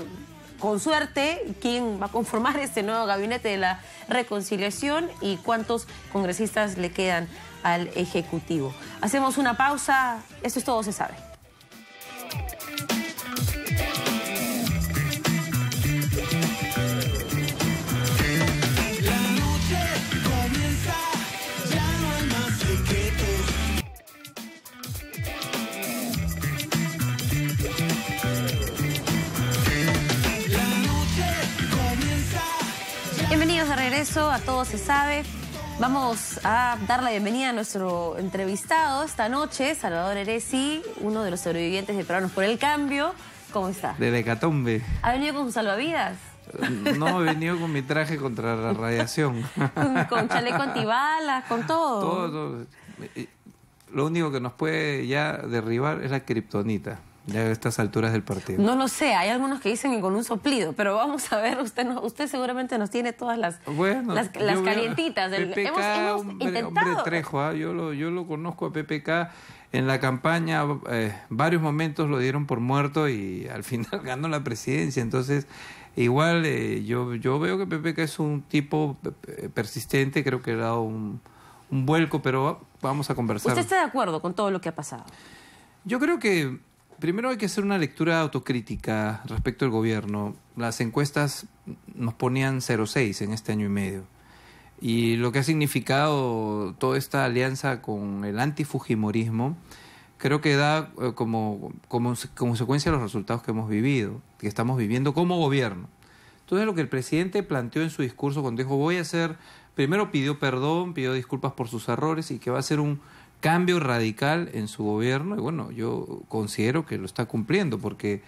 Speaker 1: con suerte quién va a conformar este nuevo gabinete de la reconciliación y cuántos congresistas le quedan al Ejecutivo. Hacemos una pausa. Esto es Todo se sabe. Bienvenidos de regreso a Todo se sabe. Vamos a dar la bienvenida a nuestro entrevistado esta noche, Salvador Heresi, uno de los sobrevivientes de Peruanos por el Cambio. ¿Cómo está?
Speaker 4: De la hecatombe.
Speaker 1: ¿Ha venido con sus salvavidas?
Speaker 4: No, he venido con mi traje contra la radiación.
Speaker 1: Con chaleco antibalas, con todo.
Speaker 4: Todo. Lo único que nos puede ya derribar es la kriptonita, ya a estas alturas del partido.
Speaker 1: No lo sé, hay algunos que dicen que con un soplido, pero vamos a ver, usted seguramente nos tiene todas las calientitas.
Speaker 4: PPK,
Speaker 1: hemos
Speaker 4: hombre Trejo, ¿eh? Yo lo conozco a PPK. En la campaña varios momentos lo dieron por muerto y al final ganó la presidencia. Entonces, igual yo veo que PPK es un tipo persistente, creo que ha dado un vuelco, pero vamos a conversar.
Speaker 1: ¿Usted está de acuerdo con todo lo que ha pasado?
Speaker 4: Yo creo que primero hay que hacer una lectura autocrítica respecto al gobierno. Las encuestas nos ponían 0,6 en este año y medio. Y lo que ha significado toda esta alianza con el antifujimorismo, creo que da como consecuencia los resultados que hemos vivido, que estamos viviendo como gobierno. Entonces, lo que el presidente planteó en su discurso cuando dijo primero pidió perdón, pidió disculpas por sus errores y que va a hacer un cambio radical en su gobierno, y bueno, yo considero que lo está cumpliendo porque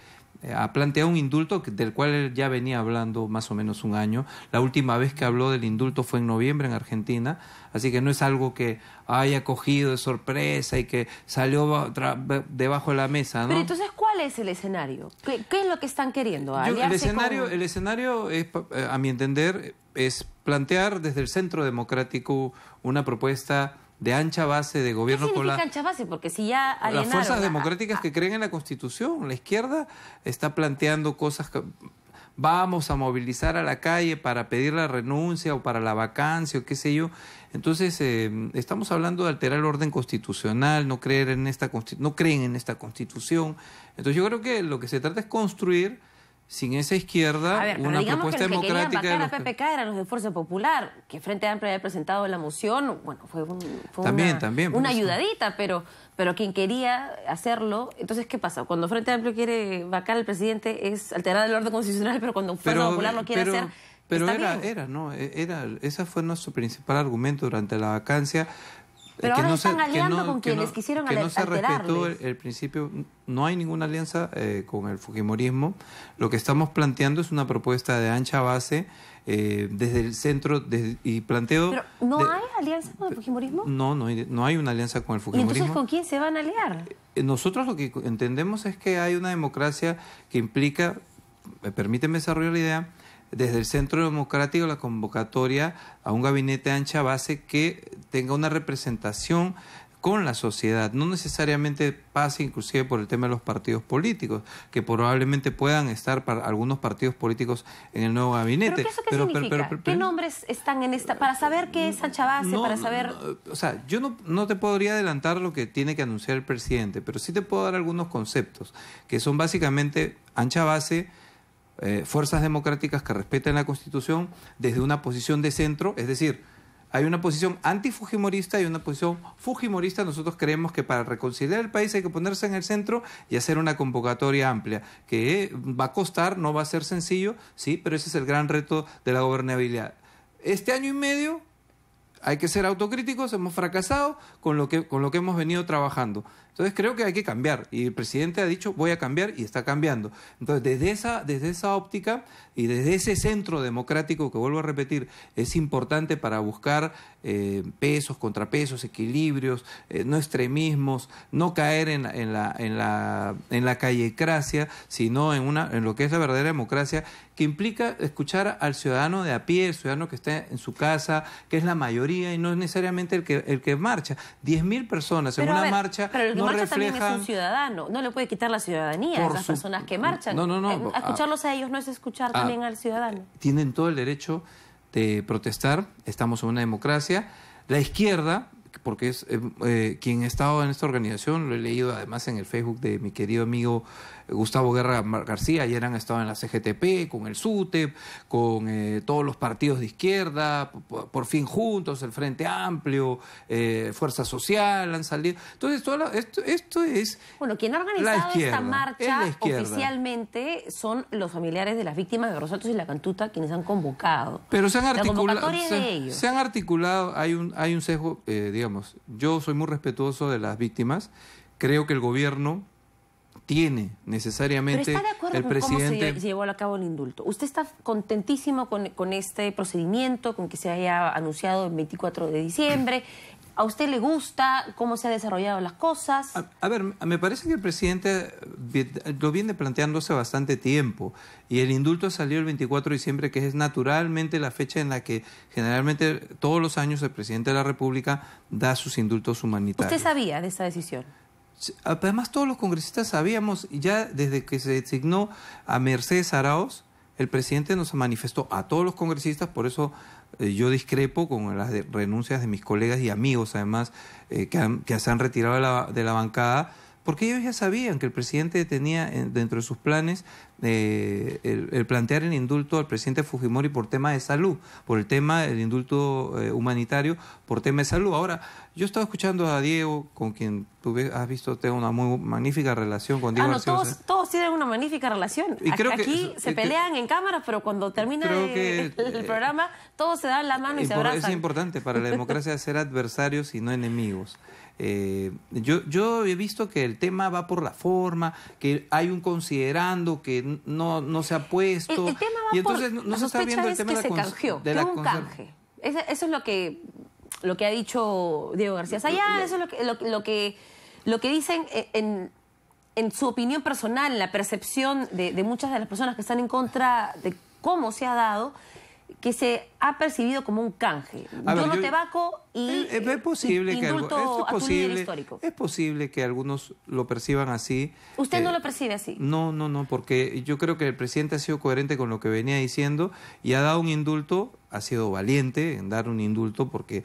Speaker 4: ha planteado un indulto del cual él ya venía hablando más o menos un año. La última vez que habló del indulto fue en noviembre en Argentina, así que no es algo que haya cogido de sorpresa y que salió debajo de la mesa, ¿no?
Speaker 1: Pero entonces, ¿cuál es el escenario? ¿Qué es lo que están queriendo?
Speaker 4: El escenario es, a mi entender, es plantear desde el Centro Democrático una propuesta de ancha base de gobierno.
Speaker 1: ¿Qué significa ancha base? Porque si ya alienaron...
Speaker 4: Las fuerzas democráticas que creen en la Constitución, la izquierda está planteando cosas vamos a movilizar a la calle para pedir la renuncia o para la vacancia o qué sé yo. Entonces, estamos hablando de alterar el orden constitucional, no creen en esta Constitución. Entonces, yo creo que lo que se trata es construir, sin esa izquierda, una propuesta democrática.
Speaker 1: Que los que querían vacar a PPK eran los de Fuerza Popular, que Frente Amplio había presentado la moción. Bueno, fue una ayudadita, pero quien quería hacerlo. Entonces, ¿qué pasa? Cuando Frente Amplio quiere vacar al presidente es alterar el orden constitucional, pero cuando Fuerza Popular lo quiere hacer...
Speaker 4: Pero ese fue nuestro principal argumento durante la vacancia.
Speaker 1: Pero ahora están aliando con quienes quisieron alterarles.
Speaker 4: Que no se respetó el principio. No hay ninguna alianza con el fujimorismo. Lo que estamos planteando es una propuesta de ancha base desde el centro y planteo...
Speaker 1: ¿Pero no hay alianza con el fujimorismo?
Speaker 4: No hay una alianza con el fujimorismo.
Speaker 1: ¿Y entonces con quién se van a aliar?
Speaker 4: Nosotros lo que entendemos es que hay una democracia que implica, permíteme desarrollar la idea, desde el Centro Democrático la convocatoria a un gabinete de ancha base que tenga una representación con la sociedad, no necesariamente pase inclusive por el tema de los partidos políticos, que probablemente puedan estar para algunos partidos políticos en el nuevo gabinete.
Speaker 1: ¿Pero eso qué significa? ¿Qué nombres están en esta? Para saber qué es ancha base, para saber...
Speaker 4: O sea, yo no te podría adelantar lo que tiene que anunciar el presidente, pero sí te puedo dar algunos conceptos, que son básicamente ancha base, fuerzas democráticas que respeten la Constitución desde una posición de centro, es decir, hay una posición antifujimorista y una posición fujimorista. Nosotros creemos que para reconciliar el país hay que ponerse en el centro y hacer una convocatoria amplia, que va a costar, no va a ser sencillo, sí, pero ese es el gran reto de la gobernabilidad. Este año y medio hay que ser autocríticos, hemos fracasado con lo que hemos venido trabajando. Entonces creo que hay que cambiar y el presidente ha dicho voy a cambiar y está cambiando. Entonces desde esa óptica y desde ese centro democrático que vuelvo a repetir es importante para buscar pesos, contrapesos, equilibrios, no extremismos, no caer en la callecracia, sino en lo que es la verdadera democracia, que implica escuchar al ciudadano de a pie, el ciudadano que está en su casa, que es la mayoría y no es necesariamente el que marcha. 10.000 personas en una marcha no reflejan...
Speaker 1: también es un ciudadano, no le puede quitar la ciudadanía a esas personas que marchan.
Speaker 4: No.
Speaker 1: Escucharlos a ellos no es escuchar también al ciudadano.
Speaker 4: Tienen todo el derecho de protestar, estamos en una democracia. La izquierda, porque es quien ha estado en esta organización, lo he leído además en el Facebook de mi querido amigo Gustavo Guerra García, ayer han estado en la CGTP, con el SUTEP, con todos los partidos de izquierda, por fin juntos, el Frente Amplio, Fuerza Social, han salido. Entonces, esto es...
Speaker 1: Bueno, quien ha organizado esta marcha oficialmente son los familiares de las víctimas de Los Altos y La Cantuta, quienes han convocado.
Speaker 4: Pero se han articulado...
Speaker 1: La convocatoria es de ellos.
Speaker 4: Se han articulado, hay un sesgo, digamos, yo soy muy respetuoso de las víctimas, creo que el gobierno tiene necesariamente...
Speaker 1: Pero ¿está de acuerdo
Speaker 4: el
Speaker 1: con
Speaker 4: presidente...
Speaker 1: cómo se llevó a cabo el indulto? ¿Usted está contentísimo con este procedimiento, con que se haya anunciado el 24 de diciembre? ¿A usted le gusta cómo se han desarrollado las cosas?
Speaker 4: A ver, me parece que el presidente lo viene planteando hace bastante tiempo y el indulto salió el 24 de diciembre, que es naturalmente la fecha en la que generalmente todos los años el presidente de la República da sus indultos humanitarios.
Speaker 1: ¿Usted sabía de esa decisión?
Speaker 4: Además, todos los congresistas sabíamos, ya desde que se designó a Mercedes Arauz, el presidente nos manifestó a todos los congresistas, por eso yo discrepo con las renuncias de mis colegas y amigos, además, que se han retirado de la bancada, porque ellos ya sabían que el presidente tenía dentro de sus planes el plantear el indulto al presidente Fujimori por tema de salud, por el tema del indulto humanitario, por tema de salud. Ahora, yo estaba escuchando a Diego, con quien tú has visto, tengo una muy magnífica relación con Diego García.
Speaker 1: Todos tienen una magnífica relación.
Speaker 4: Y creo
Speaker 1: aquí se pelean en cámara, pero cuando termina el programa, todos se dan la mano y se abrazan.
Speaker 4: Es importante para la democracia ser adversarios y no enemigos. Yo he visto que el tema va por la forma, que hay un considerando que no se ha puesto.
Speaker 1: El tema va
Speaker 4: y entonces
Speaker 1: por
Speaker 4: no se está viendo el tema
Speaker 1: de la canjeó, de un canje. Eso es lo que ha dicho Diego García Sayán, eso es lo que dicen en su opinión personal, en la percepción de muchas de las personas que están en contra de cómo se ha dado. que se ha percibido como un canje. Yo no te vaco y
Speaker 4: es posible que
Speaker 1: indulto a tu líder histórico.
Speaker 4: Es posible que algunos lo perciban así.
Speaker 1: ¿Usted no lo percibe así?
Speaker 4: No, porque yo creo que el presidente ha sido coherente con lo que venía diciendo y ha dado un indulto, ha sido valiente en dar un indulto porque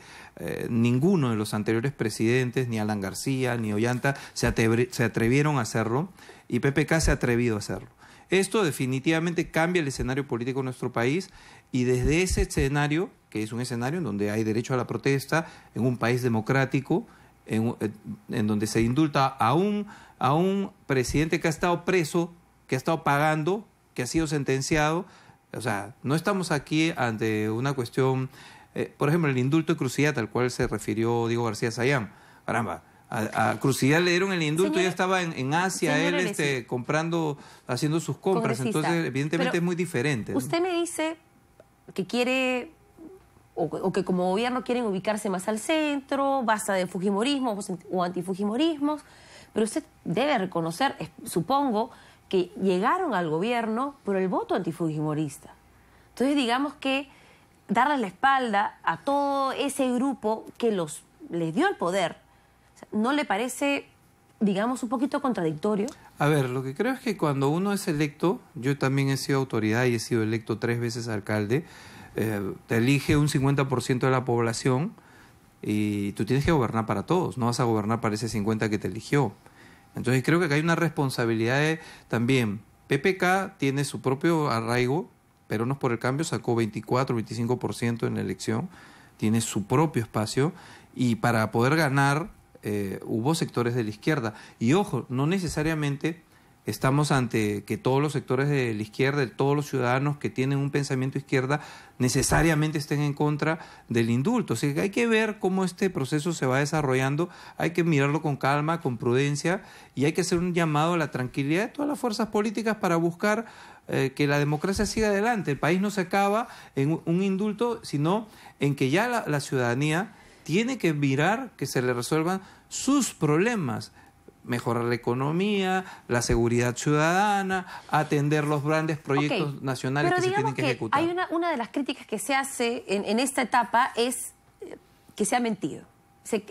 Speaker 4: ninguno de los anteriores presidentes, ni Alan García, ni Ollanta, se atrevieron a hacerlo y PPK se ha atrevido a hacerlo. Esto definitivamente cambia el escenario político de nuestro país y desde ese escenario, que es un escenario en donde hay derecho a la protesta, en un país democrático, en donde se indulta a un presidente que ha estado preso, que ha estado pagando, que ha sido sentenciado. O sea, no estamos aquí ante una cuestión, por ejemplo, el indulto de Cruciat, al cual se refirió Diego García Sayán. Caramba. A Cruciat le dieron el indulto, ya estaba en Asia, él comprando, haciendo sus compras, entonces evidentemente es muy diferente, ¿no?
Speaker 1: Usted me dice que quiere, o que como gobierno quieren ubicarse más al centro, basta de fujimorismo o antifujimorismos, pero usted debe reconocer, supongo, que llegaron al gobierno por el voto antifujimorista. Entonces digamos que darle la espalda a todo ese grupo que les dio el poder, ¿no le parece, digamos, un poquito contradictorio?
Speaker 4: A ver, lo que creo es que cuando uno es electo, yo también he sido autoridad y he sido electo 3 veces alcalde, te elige un 50% de la población y tú tienes que gobernar para todos, no vas a gobernar para ese 50% que te eligió. Entonces creo que acá hay una responsabilidad también. PPK tiene su propio arraigo, Peronos por el Cambio sacó 24, 25% en la elección, tiene su propio espacio y para poder ganar hubo sectores de la izquierda. Y ojo, no necesariamente estamos ante que todos los sectores de la izquierda, de todos los ciudadanos que tienen un pensamiento izquierda, necesariamente estén en contra del indulto. O sea, que hay que ver cómo este proceso se va desarrollando, hay que mirarlo con calma, con prudencia, y hay que hacer un llamado a la tranquilidad de todas las fuerzas políticas para buscar que la democracia siga adelante. El país no se acaba en un indulto, sino en que ya la ciudadanía tiene que mirar que se le resuelvan sus problemas, mejorar la economía, la seguridad ciudadana, atender los grandes proyectos nacionales que se tienen que ejecutar.
Speaker 1: Hay una de las críticas que se hace en esta etapa es que se ha mentido.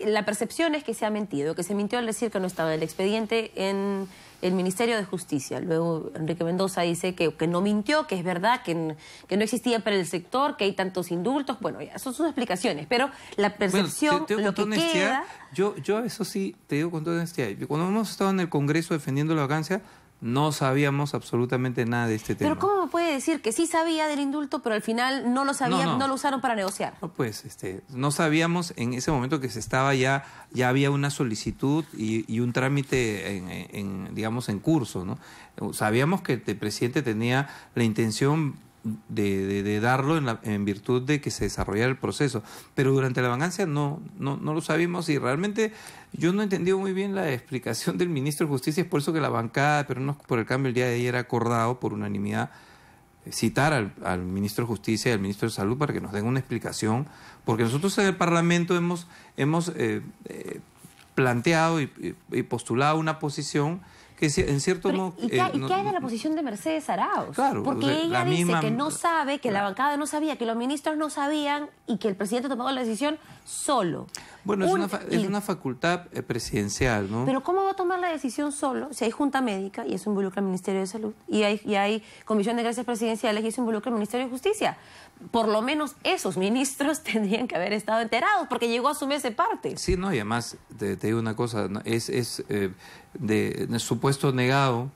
Speaker 1: La percepción es que se ha mentido, que se mintió al decir que no estaba el expediente en el Ministerio de Justicia. Luego Enrique Mendoza dice que no mintió, que es verdad, que no existía para el sector, que hay tantos indultos. Bueno, ya son sus explicaciones, pero la percepción, lo que queda...
Speaker 4: Yo eso sí, te digo con toda honestidad. Cuando hemos estado en el Congreso defendiendo la vacancia, no sabíamos absolutamente nada de este tema.
Speaker 1: Pero ¿cómo me puede decir que sí sabía del indulto, pero al final no lo sabía, no lo usaron para negociar?
Speaker 4: No, pues, no sabíamos en ese momento que se estaba ya había una solicitud y un trámite digamos, en curso, ¿no? Sabíamos que el presidente tenía la intención de darlo en virtud de que se desarrollara el proceso, pero durante la vacancia no lo sabíamos y realmente yo no he entendido muy bien la explicación del ministro de Justicia. Es por eso que la bancada, pero no por el cambio, el día de ayer acordado por unanimidad citar al ministro de Justicia y al ministro de Salud para que nos den una explicación, porque nosotros en el Parlamento hemos planteado y postulado una posición que en cierto modo...
Speaker 1: ¿Y qué hay de la posición de Mercedes Arauz?
Speaker 4: Claro,
Speaker 1: porque ella dice que no sabe, que la bancada no sabía, que los ministros no sabían y que el presidente tomó la decisión solo.
Speaker 4: Bueno, es una facultad presidencial, ¿no?
Speaker 1: Pero ¿cómo va a tomar la decisión solo si hay junta médica y eso involucra al Ministerio de Salud y hay comisión de gracias presidenciales y eso involucra al Ministerio de Justicia? Por lo menos esos ministros tendrían que haber estado enterados porque llegó a su mes de parte.
Speaker 4: Sí, no, y además te digo una cosa, ¿no? Es de supuesto negado,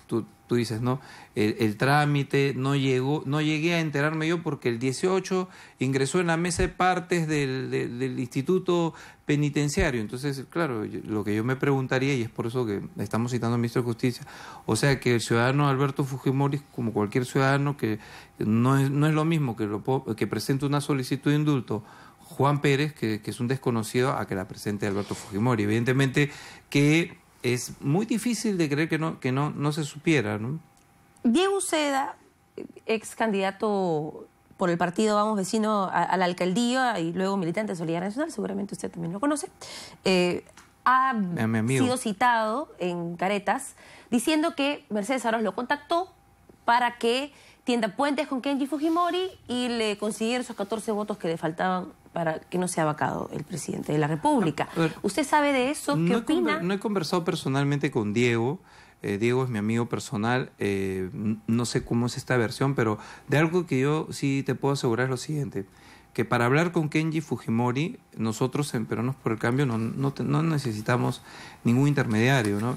Speaker 4: tú dices, ¿no? El trámite no llegué a enterarme yo porque el 18 ingresó en la mesa de partes del Instituto Penitenciario. Entonces, claro, lo que yo me preguntaría, y es por eso que estamos citando al ministro de Justicia, o sea, que el ciudadano Alberto Fujimori, como cualquier ciudadano, que no es lo mismo que presente una solicitud de indulto Juan Pérez, que es un desconocido, a que la presente Alberto Fujimori. Evidentemente que es muy difícil de creer que no se supiera, ¿no?
Speaker 1: Diego Uceda, ex candidato por el partido Vamos Vecino a la alcaldía y luego militante de Solidaridad Nacional, seguramente usted también lo conoce, ha sido citado en Caretas diciendo que Mercedes Arauz lo contactó para que tienda puentes con Kenji Fujimori y le consiguieron esos 14 votos que le faltaban para que no sea vacado el presidente de la República. ¿Usted sabe de eso? ¿Qué opina?
Speaker 4: No he conversado personalmente con Diego. Diego es mi amigo personal. No sé cómo es esta versión, pero de algo que yo sí te puedo asegurar es lo siguiente. Que para hablar con Kenji Fujimori, nosotros en Peruanos por el Cambio no necesitamos ningún intermediario, ¿no?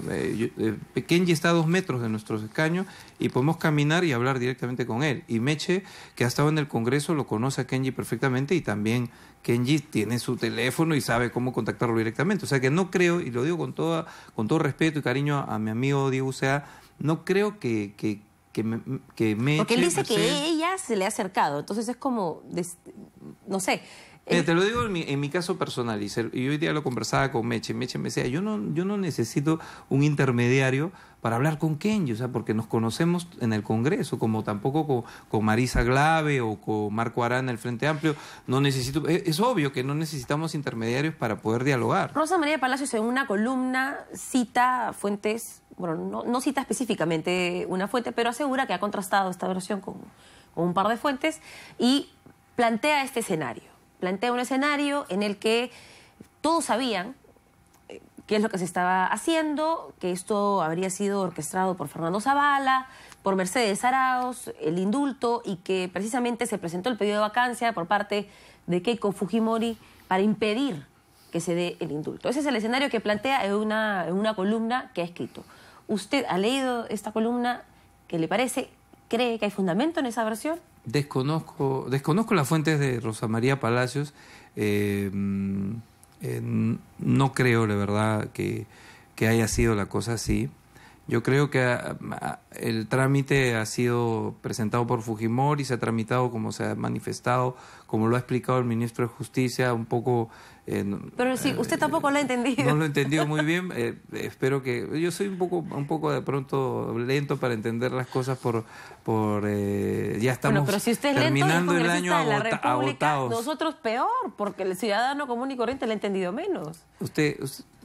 Speaker 4: Kenji está a 2 metros de nuestros escaños y podemos caminar y hablar directamente con él. Y Meche, que ha estado en el Congreso, lo conoce a Kenji perfectamente y también Kenji tiene su teléfono y sabe cómo contactarlo directamente. O sea que no creo, y lo digo con todo respeto y cariño a mi amigo Diego Ucea, no creo que Meche...
Speaker 1: Porque él dice que ella se le ha acercado, entonces es como, no sé.
Speaker 4: Te lo digo en mi caso personal, y hoy día lo conversaba con Meche. Meche me decía, yo no necesito un intermediario para hablar con Kenji, o sea, porque nos conocemos en el Congreso, como tampoco con Marisa Glave o con Marco Arana del Frente Amplio. No necesito, es obvio que no necesitamos intermediarios para poder dialogar.
Speaker 1: Rosa María Palacios en una columna cita fuentes, bueno, no cita específicamente una fuente, pero asegura que ha contrastado esta versión con un par de fuentes y plantea este escenario. Plantea un escenario en el que todos sabían qué es lo que se estaba haciendo, que esto habría sido orquestado por Fernando Zavala, por Mercedes Arauz, el indulto, y que precisamente se presentó el pedido de vacancia por parte de Keiko Fujimori para impedir que se dé el indulto. Ese es el escenario que plantea en una columna que ha escrito. ¿Usted ha leído esta columna? ¿Qué le parece? ¿Cree que hay fundamento en esa versión?
Speaker 4: Desconozco las fuentes de Rosa María Palacios. No creo, la verdad, que haya sido la cosa así. Yo creo que el trámite ha sido presentado por Fujimori, se ha tramitado como se ha manifestado, como lo ha explicado el ministro de Justicia, un poco...
Speaker 1: Pero sí, usted tampoco lo ha entendido.
Speaker 4: No lo he entendido muy bien. Espero que... Yo soy un poco de pronto lento para entender las cosas ya estamos
Speaker 1: pero si usted es
Speaker 4: terminando
Speaker 1: lento,
Speaker 4: el año agotados.
Speaker 1: Nosotros peor, porque el ciudadano común y corriente lo ha entendido menos.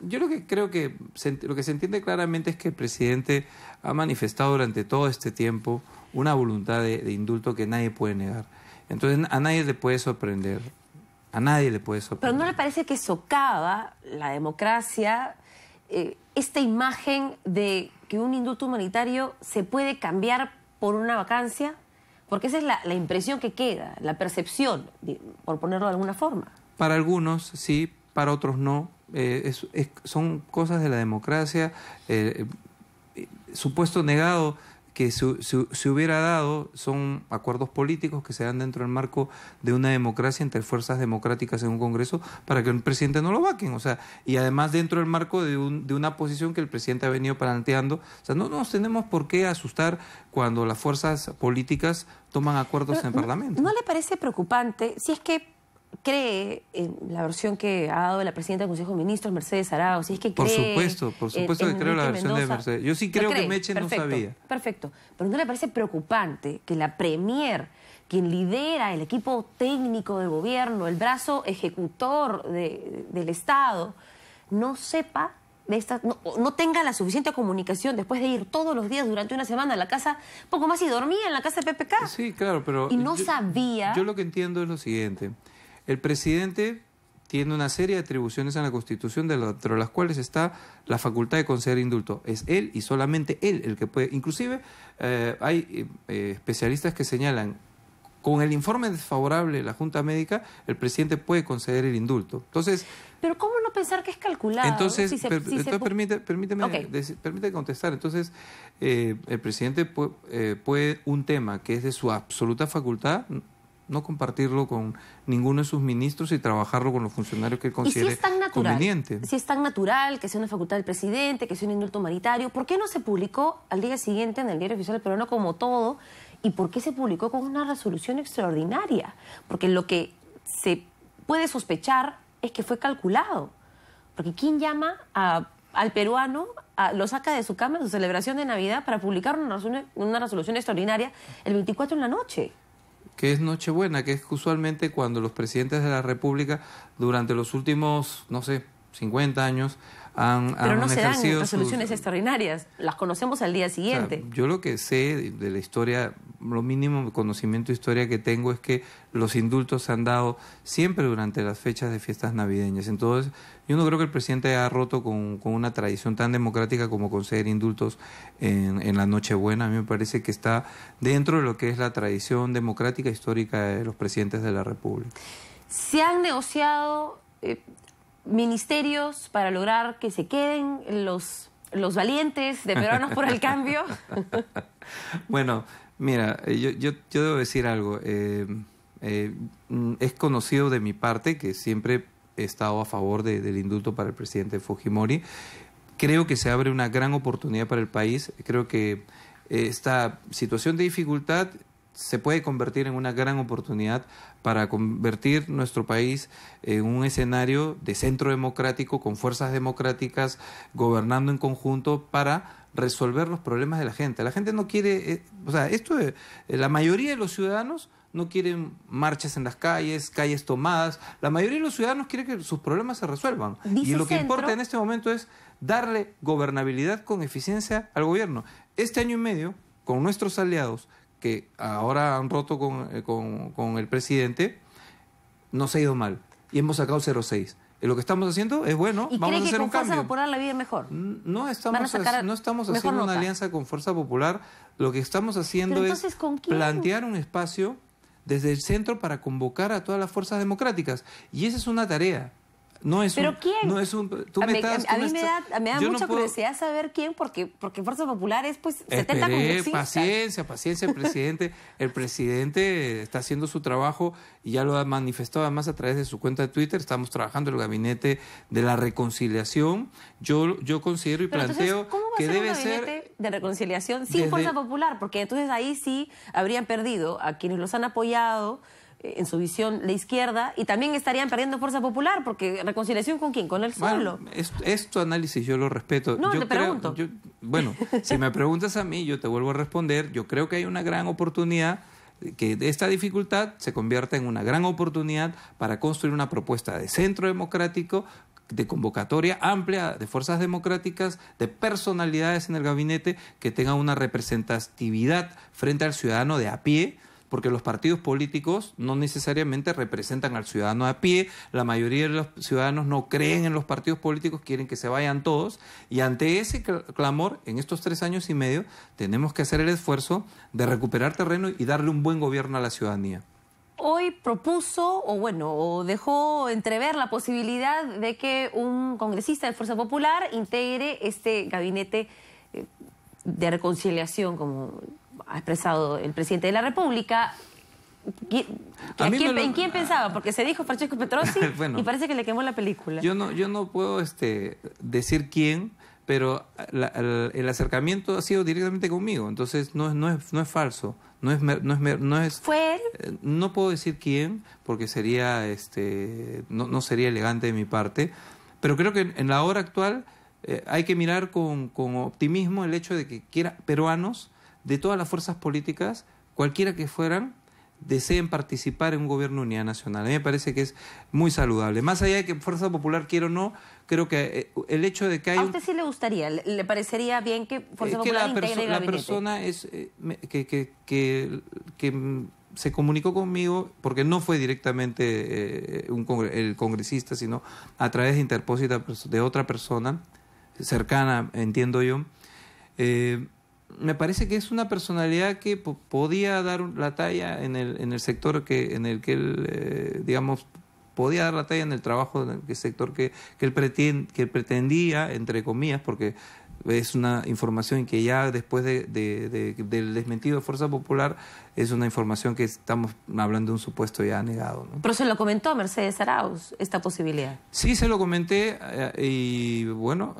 Speaker 4: Yo lo que creo que lo que se entiende claramente es que el presidente ha manifestado durante todo este tiempo una voluntad de indulto que nadie puede negar. Entonces a nadie le puede sorprender. A nadie le puede sorprender.
Speaker 1: Pero ¿no le parece que socava la democracia esta imagen de que un indulto humanitario se puede cambiar por una vacancia? Porque esa es la impresión que queda, la percepción, por ponerlo de alguna forma.
Speaker 4: Para algunos sí, para otros no. Son cosas de la democracia. Supuesto negado que se hubiera dado son acuerdos políticos que se dan dentro del marco de una democracia entre fuerzas democráticas en un Congreso para que el presidente no lo vaquen. O sea, y además dentro del marco de una posición que el presidente ha venido planteando. O sea, no nos tenemos por qué asustar cuando las fuerzas políticas toman acuerdos en el Parlamento.
Speaker 1: ¿No le parece preocupante si es que cree en la versión que ha dado la presidenta del Consejo de Ministros, Mercedes Arauz, si es que cree...
Speaker 4: Por supuesto que creo la versión de Mercedes. Yo sí creo que Meche no sabía.
Speaker 1: Perfecto. Pero ¿no le parece preocupante que la Premier, quien lidera el equipo técnico del gobierno, el brazo ejecutor del Estado, no sepa de esta, no tenga la suficiente comunicación después de ir todos los días durante una semana a la casa, poco más y dormía en la casa de PPK?
Speaker 4: Sí, claro, pero...
Speaker 1: Y no sabía...
Speaker 4: Yo lo que entiendo es lo siguiente. El presidente tiene una serie de atribuciones en la Constitución, dentro de las cuales está la facultad de conceder indulto. Es él y solamente él el que puede. Inclusive hay especialistas que señalan, con el informe desfavorable de la Junta Médica, el presidente puede conceder el indulto. Entonces...
Speaker 1: Pero ¿cómo no pensar que es calculado?
Speaker 4: Entonces, permíteme contestar. Entonces, el presidente puede un tema que es de su absoluta facultad no compartirlo con ninguno de sus ministros y trabajarlo con los funcionarios que él considere conveniente.
Speaker 1: Si es tan natural que sea una facultad del presidente, que sea un indulto humanitario, ¿por qué no se publicó al día siguiente en el Diario Oficial Peruano como todo? ¿Y por qué se publicó con una resolución extraordinaria? Porque lo que se puede sospechar es que fue calculado. Porque ¿quién llama al peruano, lo saca de su cama en su celebración de Navidad para publicar una resolución extraordinaria el 24 en la noche?
Speaker 4: Que es Nochebuena, que es usualmente cuando los presidentes de la República durante los últimos, 50 años
Speaker 1: Pero no se dan
Speaker 4: ejercido
Speaker 1: resoluciones extraordinarias, las conocemos al día siguiente.
Speaker 4: O sea, yo lo que sé de la historia, lo mínimo conocimiento de historia que tengo es que los indultos se han dado siempre durante las fechas de fiestas navideñas. Entonces, yo no creo que el presidente haya roto con una tradición tan democrática como conceder indultos en la Nochebuena. A mí me parece que está dentro de lo que es la tradición democrática histórica de los presidentes de la República.
Speaker 1: ¿Se han negociado ministerios para lograr que se queden los valientes de Peruanos por el Cambio?
Speaker 4: Bueno, mira, yo debo decir algo. Es conocido de mi parte que siempre he estado a favor del indulto para el presidente Fujimori. Creo que se abre una gran oportunidad para el país. Creo que esta situación de dificultad se puede convertir en una gran oportunidad para convertir nuestro país en un escenario de centro democrático, con fuerzas democráticas, gobernando en conjunto para resolver los problemas de la gente. La gente no quiere, la mayoría de los ciudadanos no quieren marchas en las calles, calles tomadas. La mayoría de los ciudadanos quiere que sus problemas se resuelvan. Y lo que importa en este momento es darle gobernabilidad con eficiencia al gobierno. Este año y medio, con nuestros aliados, que ahora han roto con el presidente, nos ha ido mal. Y hemos sacado 0,6. Lo que estamos haciendo es bueno, vamos a hacer un cambio. ¿Y cree que con Fuerza
Speaker 1: Popular la vida es mejor?
Speaker 4: No estamos haciendo una alianza con Fuerza Popular. Lo que estamos haciendo es plantear un espacio desde el centro para convocar a todas las fuerzas democráticas. Y esa es una tarea. No es
Speaker 1: ¿Pero quién?
Speaker 4: No es un, tú
Speaker 1: a
Speaker 4: me
Speaker 1: mí me da
Speaker 4: yo
Speaker 1: mucha
Speaker 4: no puedo,
Speaker 1: curiosidad saber quién, porque Fuerza Popular es pues 70 congresistas.
Speaker 4: Paciencia, el presidente está haciendo su trabajo y ya lo ha manifestado además a través de su cuenta de Twitter. Estamos trabajando en el gabinete de la reconciliación. Yo considero y planteo
Speaker 1: entonces, ¿cómo va
Speaker 4: que
Speaker 1: a ser
Speaker 4: debe
Speaker 1: un gabinete de reconciliación sin Fuerza Popular? Porque entonces ahí sí habrían perdido a quienes los han apoyado en su visión la izquierda, y también estarían perdiendo Fuerza Popular, porque ¿reconciliación con quién? ¿Con él solo?
Speaker 4: Bueno, es tu análisis, yo lo respeto.
Speaker 1: No, te pregunto.
Speaker 4: Bueno, si me preguntas a mí, yo te vuelvo a responder. Yo creo que hay una gran oportunidad, que esta dificultad se convierta en una gran oportunidad para construir una propuesta de centro democrático, de convocatoria amplia de fuerzas democráticas, de personalidades en el gabinete que tengan una representatividad frente al ciudadano de a pie, porque los partidos políticos no necesariamente representan al ciudadano a pie. La mayoría de los ciudadanos no creen en los partidos políticos, quieren que se vayan todos, y ante ese clamor, en estos 3 años y medio, tenemos que hacer el esfuerzo de recuperar terreno y darle un buen gobierno a la ciudadanía.
Speaker 1: Hoy propuso, o dejó entrever la posibilidad de que un congresista de Fuerza Popular integre este gabinete de reconciliación, como ha expresado el presidente de la República. ¿En quién pensaba? Porque se dijo Francesco Petrosi y parece que le quemó la película.
Speaker 4: Yo no puedo decir quién, pero el acercamiento ha sido directamente conmigo, entonces no es falso. No es
Speaker 1: ¿Fue él?
Speaker 4: No puedo decir quién, porque sería no sería elegante de mi parte, pero creo que en la hora actual hay que mirar con optimismo el hecho de que peruanos de todas las fuerzas políticas, cualquiera que fueran, deseen participar en un gobierno de unidad nacional. A mí me parece que es muy saludable. Más allá de que Fuerza Popular quiera o no, creo que el hecho de que hay...
Speaker 1: ¿A usted sí le gustaría? ¿Le parecería bien que Fuerza Popular integre el gabinete?
Speaker 4: La persona que se comunicó conmigo, porque no fue directamente el congresista, sino a través de interpósita de otra persona cercana, entiendo yo, me parece que es una personalidad que podía dar la talla en el sector en el que él, podía dar la talla en el trabajo, en el sector que él pretendía, entre comillas, porque es una información que ya después del desmentido de Fuerza Popular es una información que estamos hablando de un supuesto ya negado, ¿no?
Speaker 1: Pero se lo comentó a Mercedes Arauz esta posibilidad.
Speaker 4: Sí, se lo comenté y bueno,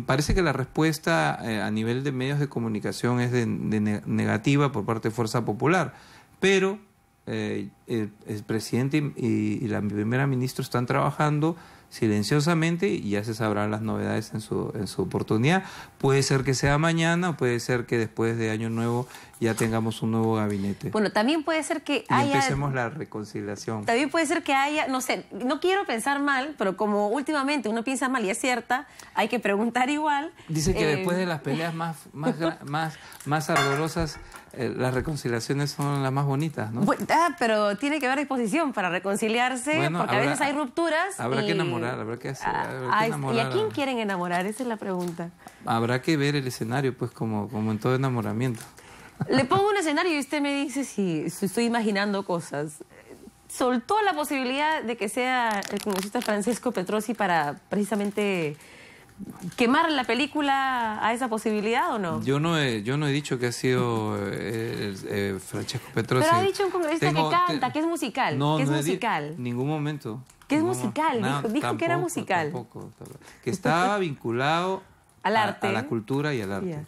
Speaker 4: parece que la respuesta a nivel de medios de comunicación es negativa por parte de Fuerza Popular, pero el presidente y la primera ministra están trabajando silenciosamente y ya se sabrán las novedades en su oportunidad. Puede ser que sea mañana, puede ser que después de Año Nuevo ya tengamos un nuevo gabinete.
Speaker 1: Bueno, también puede ser que
Speaker 4: y
Speaker 1: haya...
Speaker 4: empecemos la reconciliación.
Speaker 1: También puede ser que haya, no sé, no quiero pensar mal, pero como últimamente uno piensa mal y es cierta, hay que preguntar igual.
Speaker 4: Dice que después de las peleas más ardorosas, las reconciliaciones son las más bonitas, ¿no?
Speaker 1: Pero tiene que haber disposición para reconciliarse,
Speaker 4: Bueno,
Speaker 1: porque a veces hay rupturas.
Speaker 4: Habrá
Speaker 1: y...
Speaker 4: que enamorar, habrá que hacer.
Speaker 1: ¿Y a quién quieren enamorar? Esa es la pregunta.
Speaker 4: Habrá que ver el escenario, pues, como en todo enamoramiento.
Speaker 1: Le pongo un escenario y usted me dice si estoy imaginando cosas. ¿Soltó la posibilidad de que sea el congresista Francesco Petrosi para precisamente quemar la película a esa posibilidad o no?
Speaker 4: Yo no he dicho que ha sido Francesco Petrosi.
Speaker 1: Pero ha dicho un congresista que canta, que es musical.
Speaker 4: No,
Speaker 1: que es
Speaker 4: no
Speaker 1: musical.
Speaker 4: Ningún momento.
Speaker 1: Que es musical, dijo que era musical.
Speaker 4: Tampoco. Que estaba vinculado
Speaker 1: al arte.
Speaker 4: A la cultura y al arte.
Speaker 1: Yeah.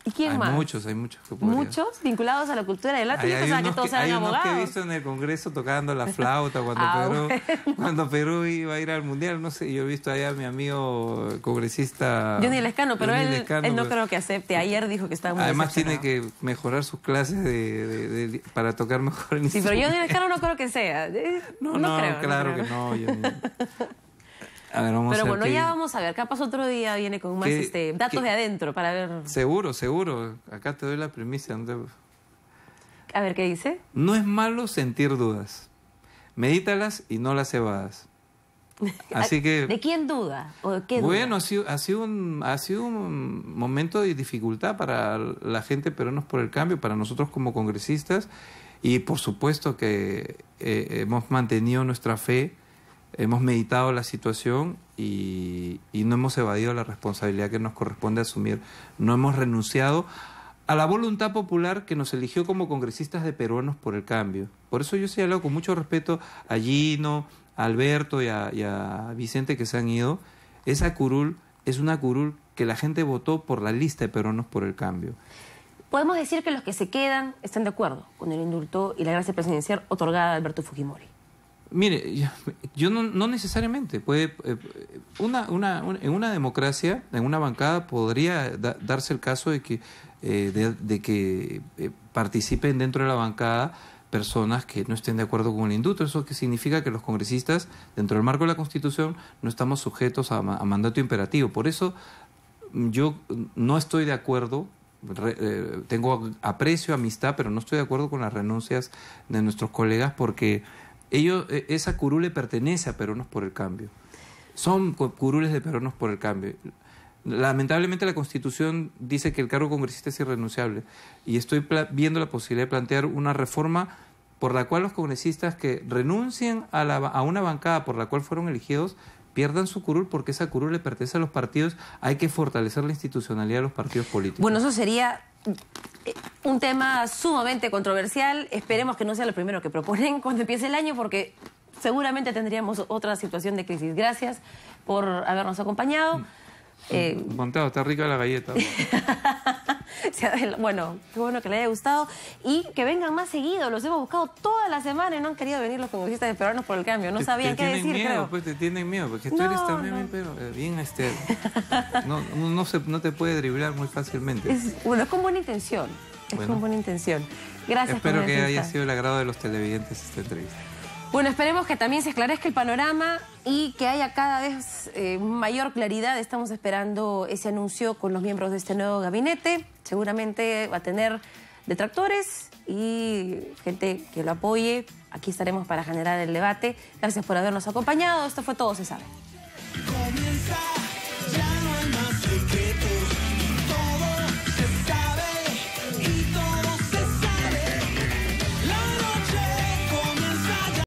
Speaker 1: ¿Y quién más?
Speaker 4: Hay muchos que podrían.
Speaker 1: ¿Muchos vinculados a la cultura y al arte? Yo pensaba que todos eran abogados.
Speaker 4: Hay unos que he visto en el Congreso tocando la flauta cuando Perú iba a ir al Mundial. No sé, yo he visto allá a mi amigo congresista...
Speaker 1: Johnny Lescano, pero
Speaker 4: Johnny
Speaker 1: él
Speaker 4: Lescano,
Speaker 1: no creo que acepte. Ayer dijo que estaba muy
Speaker 4: además tiene que mejorar sus clases para tocar mejor el instrumento.
Speaker 1: Sí, pero Johnny Lescano no creo que sea.
Speaker 4: No creo. Claro que no, Johnny. A ver,
Speaker 1: pero bueno, ya vamos a ver. Capaz otro día viene con más datos de adentro para ver...
Speaker 4: Seguro. Acá te doy la primicia.
Speaker 1: A ver, ¿qué dice?
Speaker 4: No es malo sentir dudas. Medítalas y no las evadas. Así que...
Speaker 1: ¿De quién duda? ¿O de qué duda?
Speaker 4: Bueno, ha sido un momento de dificultad para la gente peruanos por el cambio, para nosotros como congresistas. Y por supuesto que hemos mantenido nuestra fe. Hemos meditado la situación y no hemos evadido la responsabilidad que nos corresponde asumir. No hemos renunciado a la voluntad popular que nos eligió como congresistas de Peruanos por el Cambio. Por eso yo sí he hablado con mucho respeto a Gino, a Alberto y a Vicente que se han ido. Esa curul es una curul que la gente votó por la lista de Peruanos por el Cambio.
Speaker 1: Podemos decir que los que se quedan están de acuerdo con el indulto y la gracia presidencial otorgada a Alberto Fujimori.
Speaker 4: Mire, yo no necesariamente. En una democracia, en una bancada, podría darse el caso de que participen dentro de la bancada personas que no estén de acuerdo con el indulto. Eso que significa que los congresistas, dentro del marco de la Constitución, no estamos sujetos a mandato imperativo. Por eso yo no estoy de acuerdo. Tengo aprecio, amistad, pero no estoy de acuerdo con las renuncias de nuestros colegas porque... esa curul le pertenece a Peruanos por el Cambio. Son curules de Peruanos por el Cambio. Lamentablemente la Constitución dice que el cargo congresista es irrenunciable y estoy viendo la posibilidad de plantear una reforma por la cual los congresistas que renuncien a una bancada por la cual fueron elegidos pierdan su curul porque esa curul le pertenece a los partidos. Hay que fortalecer la institucionalidad de los partidos políticos.
Speaker 1: Bueno, eso sería un tema sumamente controversial. Esperemos que no sea lo primero que proponen cuando empiece el año porque seguramente tendríamos otra situación de crisis. Gracias por habernos acompañado.
Speaker 4: Montado, está rica la galleta.
Speaker 1: Bueno, qué bueno que le haya gustado y que vengan más seguido. Los hemos buscado toda la semana y no han querido venir los congresistas de Peruanos por el Cambio. No sabían qué decir,
Speaker 4: creo. Pues te tienen miedo, porque tú eres también bien no te puede driblar muy fácilmente.
Speaker 1: Es con buena intención. Con buena intención. Gracias.
Speaker 4: Espero que haya sido el agrado de los televidentes esta entrevista.
Speaker 1: Bueno, esperemos que también se esclarezca el panorama y que haya cada vez mayor claridad. Estamos esperando ese anuncio con los miembros de este nuevo gabinete. Seguramente va a tener detractores y gente que lo apoye. Aquí estaremos para generar el debate. Gracias por habernos acompañado. Esto fue Todo se sabe.